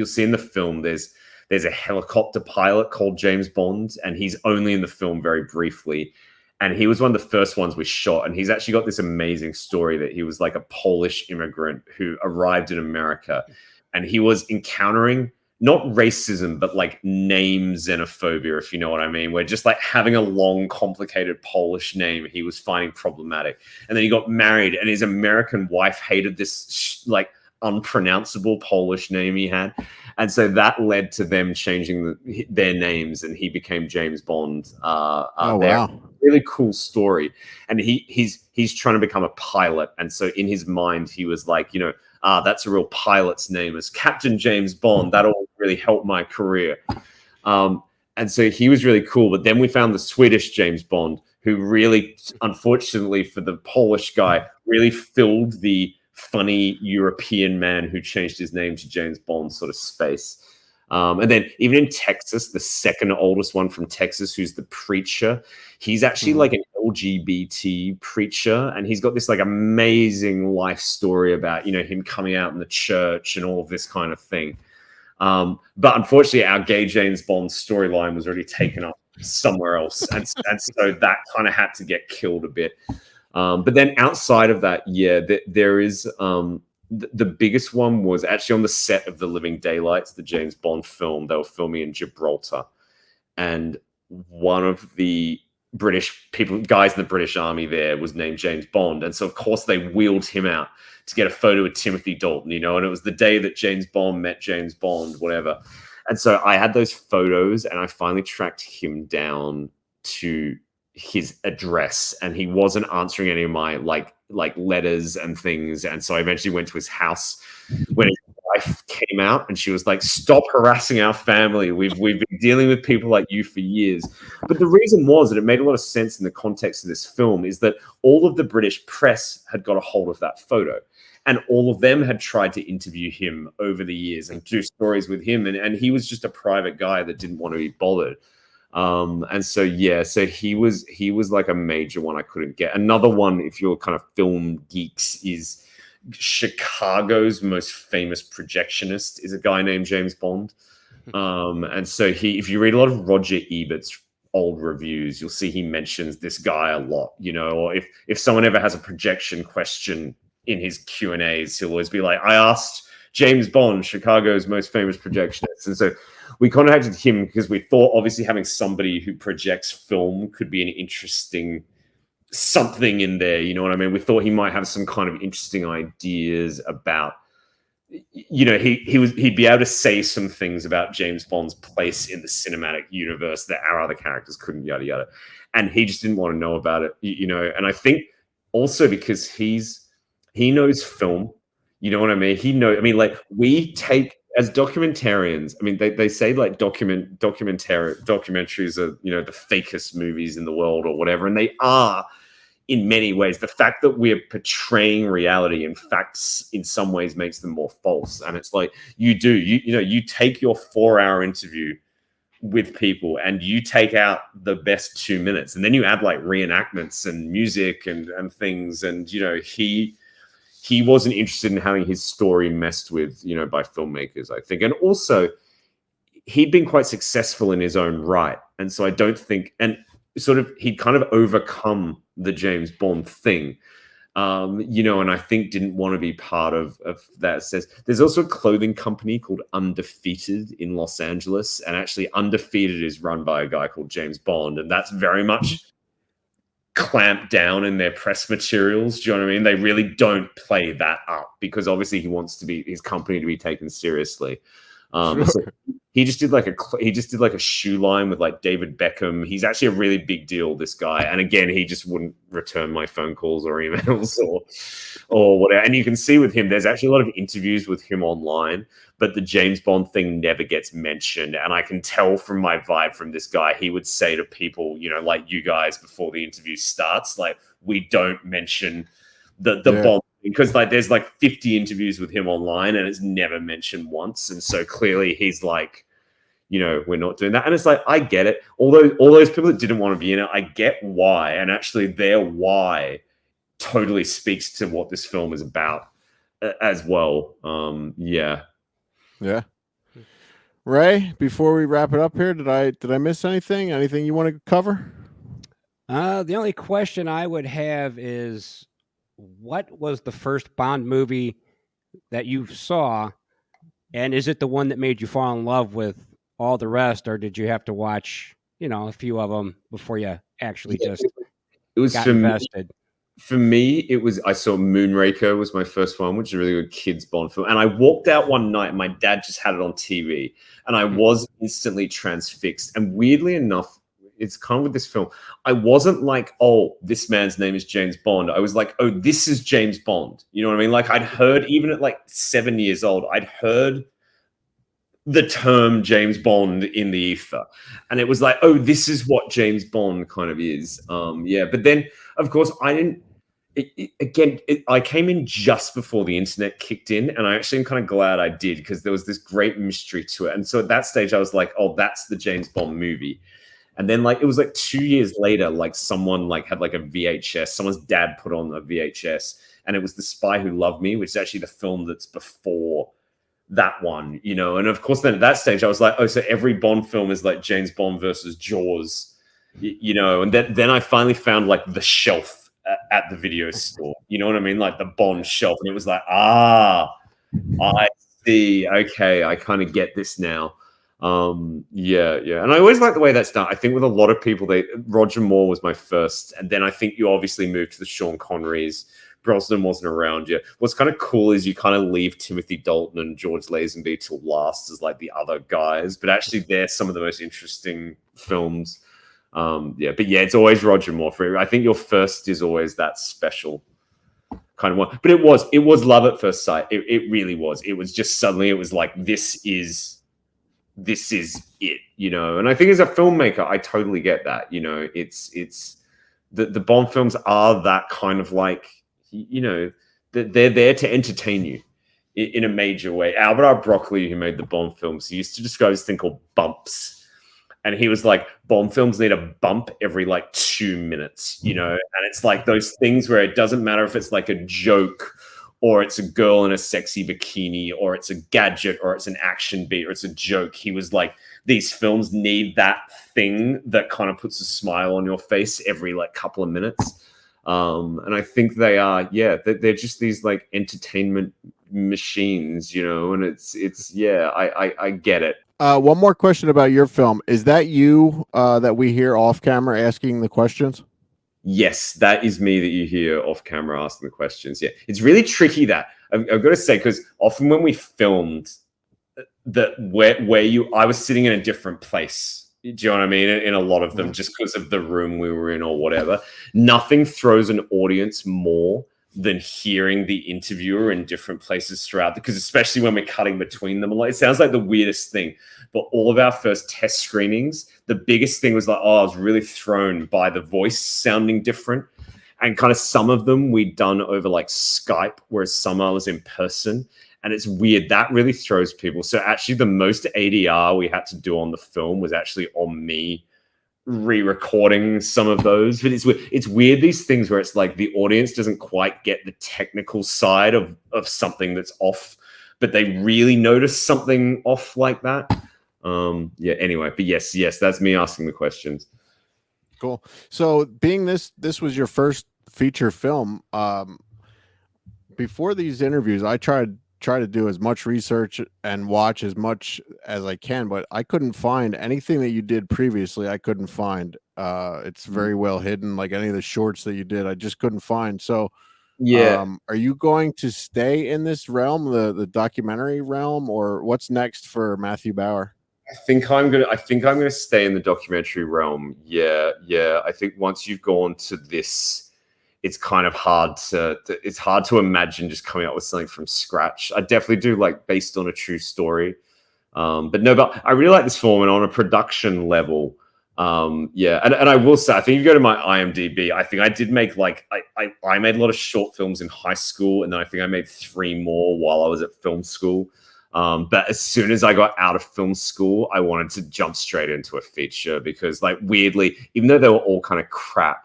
see in the film there's a helicopter pilot called James Bond, and he's only in the film very briefly. And he was one of the first ones we shot. And he's actually got this amazing story that he was like a Polish immigrant who arrived in America. And he was encountering not racism, but like name xenophobia, if you know what I mean. Where just like having a long, complicated Polish name, he was finding problematic. And then he got married, and his American wife hated this unpronounceable Polish name he had. And so that led to them changing their names, and he became James Bond. Wow. Really cool story. And he's trying to become a pilot. And so in his mind, he was like, that's a real pilot's name, as Captain James Bond. That'll really help my career. And so he was really cool. But then we found the Swedish James Bond, who really, unfortunately for the Polish guy, really filled the funny European man who changed his name to James Bond sort of space. And then even in Texas, the second oldest one from Texas, who's the preacher, he's actually like an LGBT preacher. And he's got this like amazing life story about, him coming out in the church and all of this kind of thing. But unfortunately, our gay James Bond storyline was already taken up somewhere else. And so that kind of had to get killed a bit. But then outside of that, there is the biggest one was actually on the set of The Living Daylights, the James Bond film. They were filming in Gibraltar, and one of the guys in the British Army there was named James Bond. And so of course they wheeled him out to get a photo with Timothy Dalton, and it was the day that James Bond met James Bond, whatever. And so I had those photos, and I finally tracked him down to his address, and he wasn't answering any of my like letters and things. And so I eventually went to his house when his wife came out and she was like, "Stop harassing our family. We've been dealing with people like you for years." But the reason was that it made a lot of sense in the context of this film is that all of the British press had got a hold of that photo. And all of them had tried to interview him over the years and do stories with him. And he was just a private guy that didn't want to be bothered. And so, yeah, so he was like a major one I couldn't get. Another one, if you're kind of film geeks, is Chicago's most famous projectionist is a guy named James Bond. And so if you read a lot of Roger Ebert's old reviews, you'll see he mentions this guy a lot, or if someone ever has a projection question in his Q&As, he'll always be like, "I asked James Bond, Chicago's most famous projectionist." And so we contacted him because we thought obviously having somebody who projects film could be an interesting something in there. You know what I mean? We thought he might have some kind of interesting ideas about, he'd be able to say some things about James Bond's place in the cinematic universe that our other characters couldn't, yada, yada. And he just didn't want to know about it, and I think also because he knows film, you know what I mean? Like we take as documentarians, they say like documentaries are, the fakest movies in the world or whatever. And they are in many ways. The fact that we're portraying reality in facts in some ways makes them more false. And it's like, you take your 4-hour interview with people and you take out the best 2 minutes and then you add like reenactments and music and things. And, he wasn't interested in having his story messed with, by filmmakers, I think. And also, he'd been quite successful in his own right. And so I don't think, and sort of, he'd kind of overcome the James Bond thing, and I think didn't want to be part of that. There's also a clothing company called Undefeated in Los Angeles. And actually, Undefeated is run by a guy called James Bond. And that's very much clamp down in their press materials. Do you know what I mean? They really don't play that up because obviously he wants his company to be taken seriously. Sure. So he just did like a shoe line with like David Beckham. He's actually a really big deal, this guy. And again, he just wouldn't return my phone calls or emails or whatever. And you can see with him, there's actually a lot of interviews with him online, but the James Bond thing never gets mentioned. And I can tell from my vibe from this guy, he would say to people, like you guys before the interview starts, like, we don't mention the Bond, because like there's like 50 interviews with him online and it's never mentioned once. And so clearly he's like, we're not doing that. And it's like, I get it. Although all those people that didn't want to be in it, I get why. And actually their why totally speaks to what this film is about as well. Yeah. Ray, before we wrap it up here, did I miss anything? Anything you want to cover? The only question I would have is, what was the first Bond movie that you saw, and is it the one that made you fall in love with all the rest, or did you have to watch, a few of them before you actually got invested? For me, I saw Moonraker was my first one, which is a really good kids Bond film. And I walked out one night and my dad just had it on TV and I was instantly transfixed. And weirdly enough, it's kind of with this film, I wasn't like, oh, this man's name is James Bond. I was like, oh, this is James Bond. You know what I mean? Like I'd heard, even at like 7 years old, I'd heard the term James Bond in the ether. And it was like, oh, this is what James Bond kind of is. But then, of course, I didn't, I came in just before the internet kicked in, and I actually am kind of glad I did because there was this great mystery to it. And so at that stage, I was like, oh, that's the James Bond movie. And then like it was like 2 years later, like someone like had like a VHS, someone's dad put on a VHS, and it was The Spy Who Loved Me, which is actually the film that's before that one, And of course, then at that stage, I was like, oh, so every Bond film is like James Bond versus Jaws, And then I finally found like the shelf at the video store, you know what I mean? Like the Bond shelf, and it was like, I see. Okay, I kind of get this now. And I always like the way that's done. I think with a lot of people, Roger Moore was my first, and then I think you obviously moved to the Sean Connerys. Brosnan wasn't around yet. What's kind of cool is you kind of leave Timothy Dalton and George Lazenby till last as like the other guys, but actually they're some of the most interesting films. It's always Roger Moore for you. I think your first is always that special kind of one. But it was love at first sight. It really was. It was just suddenly it was like, this is it, you know. And I think as a filmmaker, I totally get that. You know, it's the Bond films are that kind of like, you know, they're there to entertain you in a major way. Albert R. Broccoli, who made the Bond films, he used to describe this thing called bumps. And he was like, Bond films need a bump every like 2 minutes, you know? And it's like those things where it doesn't matter if it's like a joke or it's a girl in a sexy bikini or it's a gadget or it's an action beat or it's a joke. He was like, these films need that thing that kind of puts a smile on your face every like couple of minutes. And I think they are, they're just these like entertainment machines, you know, and it's I get it. One more question about your film. Is that you that we hear off camera asking the questions? Yes, that is me that you hear off camera asking the questions. Yeah, it's really tricky that I've got to say, because often when we filmed I was sitting in a different place. Do you know what I mean? In a lot of them, just because of the room we were in or whatever. Nothing throws an audience more than hearing the interviewer in different places throughout, because especially when we're cutting between them, it sounds like the weirdest thing. But all of our first test screenings, the biggest thing was like, I was really thrown by the voice sounding different. And kind of some of them we'd done over like Skype, whereas some I was in person. And it's weird. That really throws people. So actually the most ADR we had to do on the film was actually on me re-recording some of those. But it's weird, these things where it's like the audience doesn't quite get the technical side of something that's off, but they really notice something off like that. Anyway, but yes, that's me asking the questions. Cool. So being this was your first feature film, before these interviews, I try to do as much research and watch as much as I can, but I couldn't find anything that you did previously. I couldn't find. It's very well hidden, like any of the shorts that you did. I just couldn't find. So are you going to stay in this realm, the documentary realm, or what's next for Matthew Bauer? I think I'm gonna stay in the documentary realm. Yeah. I think once you've gone to this, it's kind of hard to imagine just coming up with something from scratch. I definitely do like based on a true story. But I really like this film, and on a production level, and I will say, I think if you go to my IMDb, I think I did make like I made a lot of short films in high school, and then I think I made 3 more while I was at film school. But as soon as I got out of film school, I wanted to jump straight into a feature, because like weirdly, even though they were all kind of crap,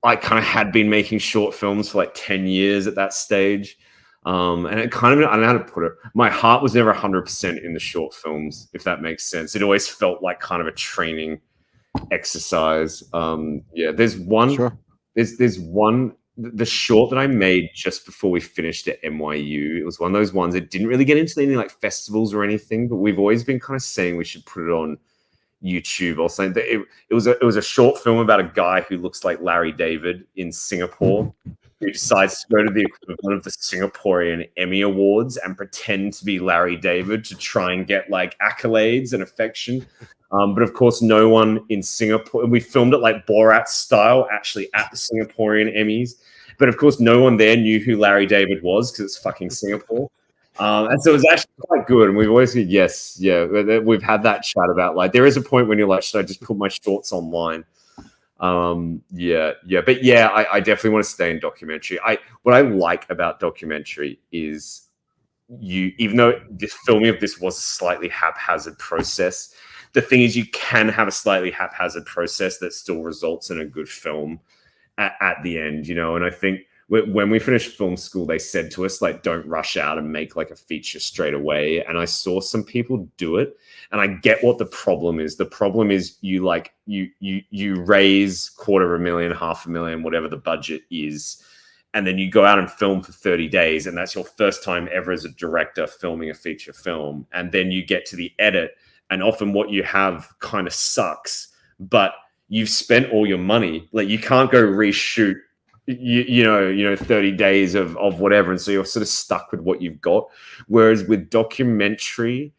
I kind of had been making short films for like 10 years at that stage. And it kind of, I don't know how to put it, my heart was never 100% in the short films, if that makes sense. It always felt like kind of a training exercise. There's one, Sure. there's one, the short that I made just before we finished at NYU. It was one of those ones that didn't really get into any like festivals or anything, but we've always been kind of saying we should put it on YouTube or something. It was a short film about a guy who looks like Larry David in Singapore, who decides to go to the equivalent of the Singaporean Emmy Awards and pretend to be Larry David to try and get like accolades and affection. But of course, no one in Singapore, we filmed it like Borat style, actually at the Singaporean Emmys. But of course, no one there knew who Larry David was, because it's fucking Singapore. And so it was actually quite good. And we've always said, we've had that chat about like, there is a point when you're like, should I just put my shorts online? But I definitely want to stay in documentary. What I like about documentary is even though the filming of this was a slightly haphazard process, the thing is you can have a slightly haphazard process that still results in a good film at the end, you know. And I think when we finished film school, they said to us, like, don't rush out and make like a feature straight away. And I saw some people do it, and I get what the problem is. The problem is you raise $250,000, $500,000, whatever the budget is, and then you go out and film for 30 days, and that's your first time ever as a director filming a feature film. And then you get to the edit, and often what you have kind of sucks, but you've spent all your money. Like, you can't go reshoot you know 30 days of whatever, and so you're sort of stuck with what you've got. Whereas with documentary,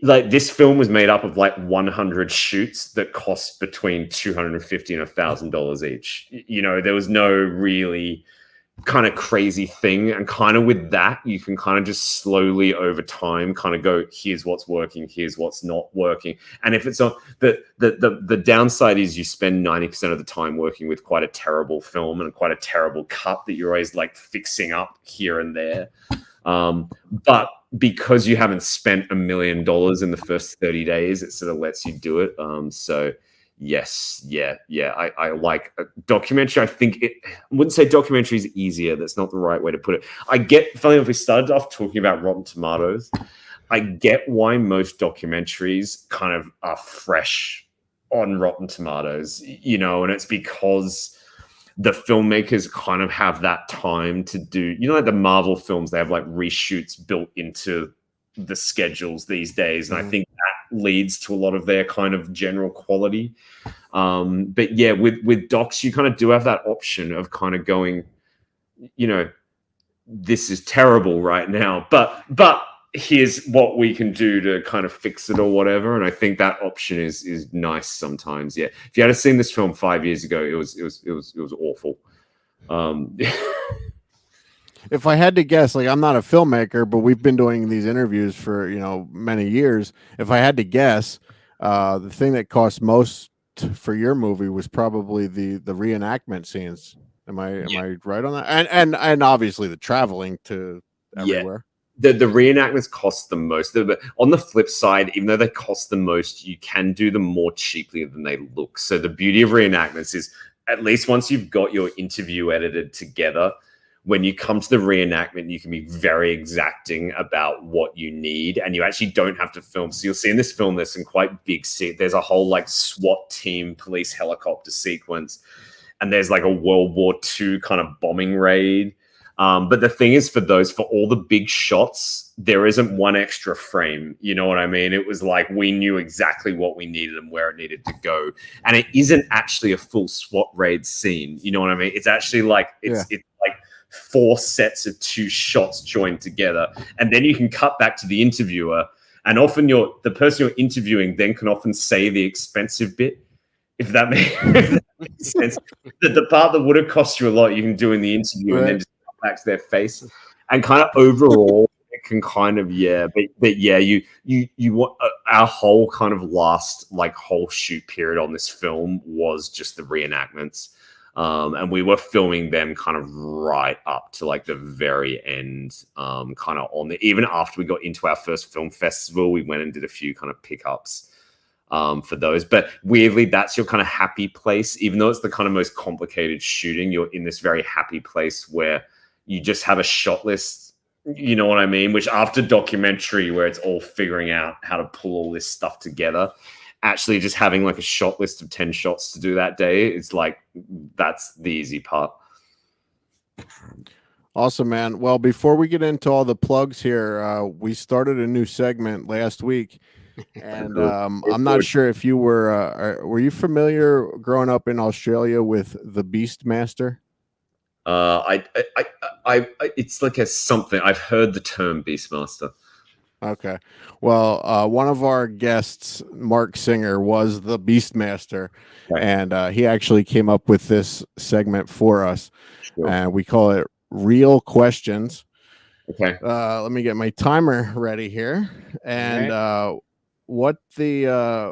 like this film was made up of like 100 shoots that cost between $250 and $1,000 each. You know, there was no really kind of crazy thing, and kind of with that you can kind of just slowly over time kind of go, here's what's working, here's what's not working. And if it's on the downside is you spend 90% of the time working with quite a terrible film and quite a terrible cut that you're always like fixing up here and there. But because you haven't spent $1 million in the first 30 days, it sort of lets you do it. So yes, I like a documentary. I think I wouldn't say documentary is easier. That's not the right way to put it. I get, funny enough, we started off talking about Rotten Tomatoes. I get why most documentaries kind of are fresh on Rotten Tomatoes, you know, and it's because the filmmakers kind of have that time to do, you know, like the Marvel films, they have like reshoots built into the schedules these days. And I think that leads to a lot of their kind of general quality. But yeah, with docs, you kind of do have that option of kind of going, you know, this is terrible right now, but here's what we can do to kind of fix it or whatever. And I think that option is nice sometimes. Yeah. If you had seen this film 5 years ago, it was awful. If I had to guess, like, I'm not a filmmaker, but we've been doing these interviews for, you know, many years. If I had to guess, the thing that cost most for your movie was probably the reenactment scenes. Am I right on that? And obviously the traveling to everywhere. The reenactments cost the most. But on the flip side, even though they cost the most, you can do them more cheaply than they look. So the beauty of reenactments is, at least once you've got your interview edited together, when you come to the reenactment, you can be very exacting about what you need, and you actually don't have to film. So you'll see in this film, there's some quite big there's a whole like SWAT team police helicopter sequence, and there's like a World War II kind of bombing raid. But the thing is, for all the big shots, there isn't one extra frame. You know what I mean? It was like we knew exactly what we needed and where it needed to go. And it isn't actually a full SWAT raid scene. You know what I mean? It's actually like, it's like 4 sets of 2 shots joined together. And then you can cut back to the interviewer. And often the person you're interviewing then can often say the expensive bit, if that makes sense. The part that would have cost you a lot, you can do in the interview, and then just back to their face. And kind of overall it can kind of but you want our whole kind of last like whole shoot period on this film was just the reenactments, and we were filming them kind of right up to like the very end, kind of even after we got into our first film festival, we went and did a few kind of pickups for those. But weirdly, that's your kind of happy place. Even though it's the kind of most complicated shooting, you're in this very happy place where you just have a shot list, you know what I mean? Which after documentary, where it's all figuring out how to pull all this stuff together, actually just having like a shot list of 10 shots to do that day, it's like, that's the easy part. Awesome, man. Well, before we get into all the plugs here, we started a new segment last week. And I'm not sure if you were you familiar growing up in Australia with the Beastmaster? It's like something I've heard the term Beastmaster. Okay, well, one of our guests, Mark Singer, was the Beastmaster, and he actually came up with this segment for us, and we call it Real Questions. Okay, let me get my timer ready here, and what the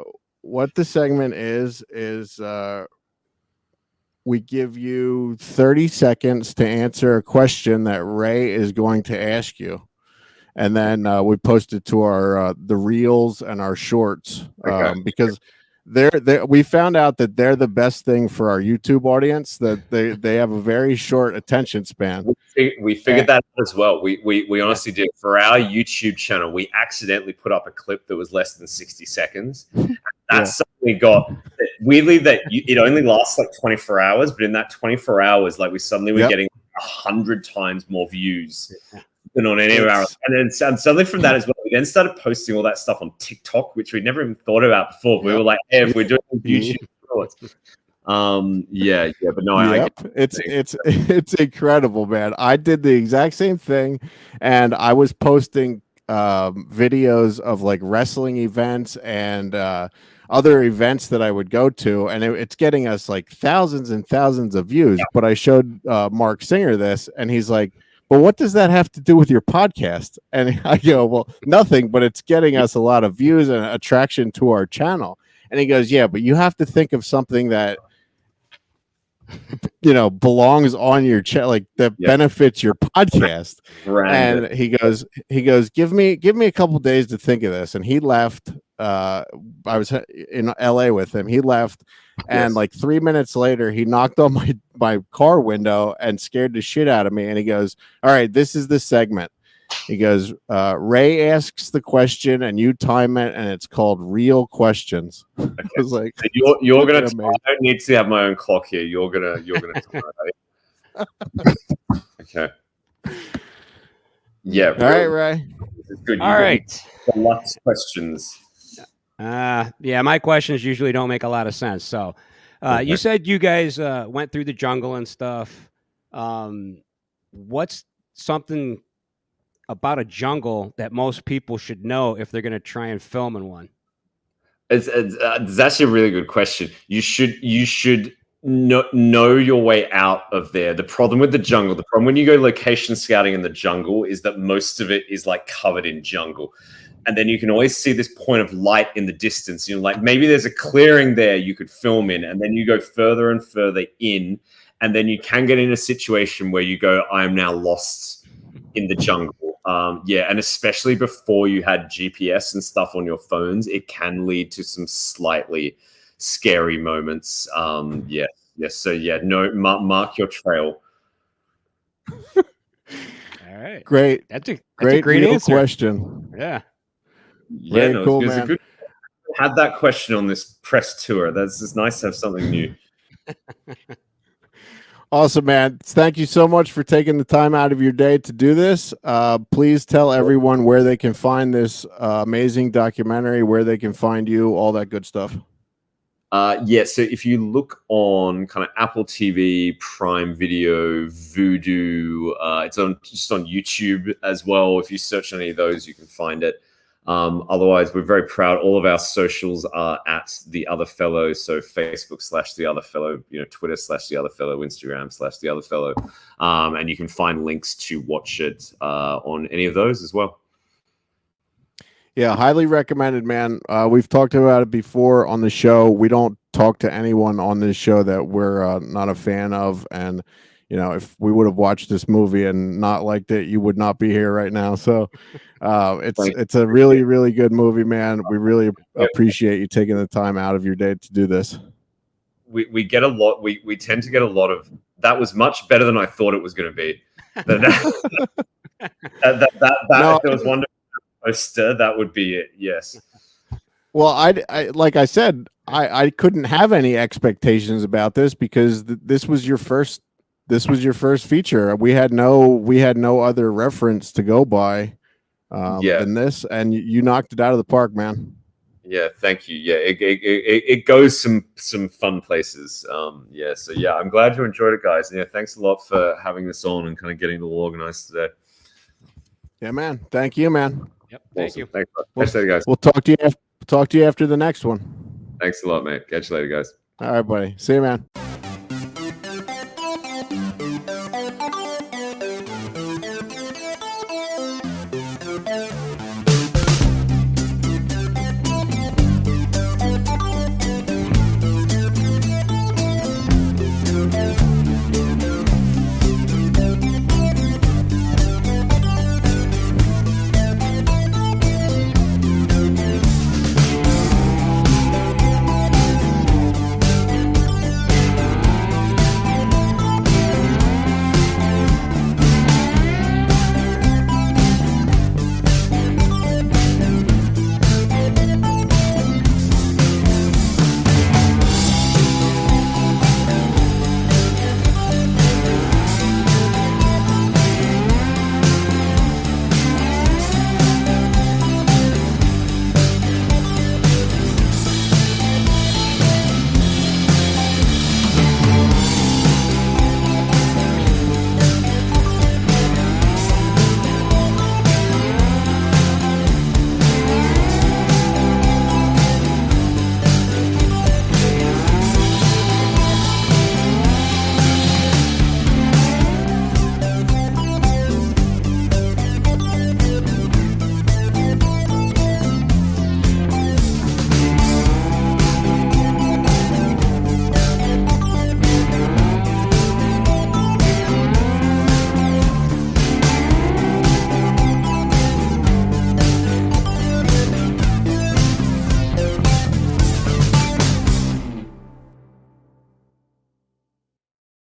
segment is we give you 30 seconds to answer a question that Ray is going to ask you. And then we post it to our the reels and our shorts, because we found out that they're the best thing for our YouTube audience, that they have a very short attention span. We figured that out as well. We honestly did. For our YouTube channel, we accidentally put up a clip that was less than 60 seconds. That's something we got. Weirdly, it only lasts like 24 hours, but in that 24 hours, like we suddenly were getting 100 times more views than on any of our. And then suddenly from that as well, we then started posting all that stuff on TikTok, which we'd never even thought about before. We were like, hey, if we're doing YouTube shorts. But no, it's incredible, man. I did the exact same thing, and I was posting videos of like wrestling events, and other events that I would go to, and it's getting us like thousands and thousands of views. But I showed Mark Singer this, and he's like, "But what does that have to do with your podcast?" And I go, "Well, nothing, but it's getting us a lot of views and attraction to our channel." And he goes, "Yeah, but you have to think of something that belongs on your channel, like that benefits your podcast." And he goes, give me a couple days to think of this. And he left. I was in LA with him. He left, and like 3 minutes later, he knocked on my car window and scared the shit out of me. And he goes, "All right, this is the segment." He goes, "Ray asks the question and you time it, and it's called Real Questions." Okay. I was like, so you're gonna. I don't need to have my own clock here. You're gonna. Okay. Yeah. All right, Ray. Good. All right. Lots of questions. Yeah, my questions usually don't make a lot of sense. So, you said you guys went through the jungle and stuff. What's something about a jungle that most people should know if they're going to try and film in one? It's actually a really good question. You should know your way out of there. The problem with the jungle, the problem when you go location scouting in the jungle is that most of it is like covered in jungle. And then you can always see this point of light in the distance. Like maybe there's a clearing there you could film in, and then you go further and further in, and then you can get in a situation where you go, "I am now lost in the jungle." And especially before you had GPS and stuff on your phones, it can lead to some slightly scary moments. Yes. So mark your trail. All right, great. That's a great answer. Question. Yeah. Yeah, very cool, it was man. a good. Had that question on this press tour. It's nice to have something new. Awesome, man. Thank you so much for taking the time out of your day to do this. Please tell everyone where they can find this amazing documentary, where they can find you, all that good stuff. So if you look on kind of Apple TV, Prime Video, Vudu, it's just on YouTube as well. If you search any of those, you can find it. Otherwise, we're very proud. All of our socials are at The Other Fellow. So Facebook /The Other Fellow, Twitter /The Other Fellow, Instagram /The Other Fellow. And you can find links to watch it on any of those as well. Yeah, highly recommended, man. We've talked about it before on the show. We don't talk to anyone on this show that we're not a fan of. And, if we would have watched this movie and not liked it, you would not be here right now. So it's a really, really good movie, man. We really appreciate you taking the time out of your day to do this. We get a lot. We tend to get a lot of, that was much better than I thought it was going to be. If there was one poster, that would be it. Yes. Well, I like I said, I couldn't have any expectations about this because this was your first feature. We had no other reference to go by than this, and you knocked it out of the park, man. Yeah, thank you. Yeah, it goes some fun places. So I'm glad you enjoyed it, guys. Yeah, thanks a lot for having this on and kind of getting it all organized today. Yeah, man. Thank you, man. Yep. Thank you. Thanks, guys. We'll talk to you after the next one. Thanks a lot, mate. Catch you later, guys. All right, buddy. See you, man.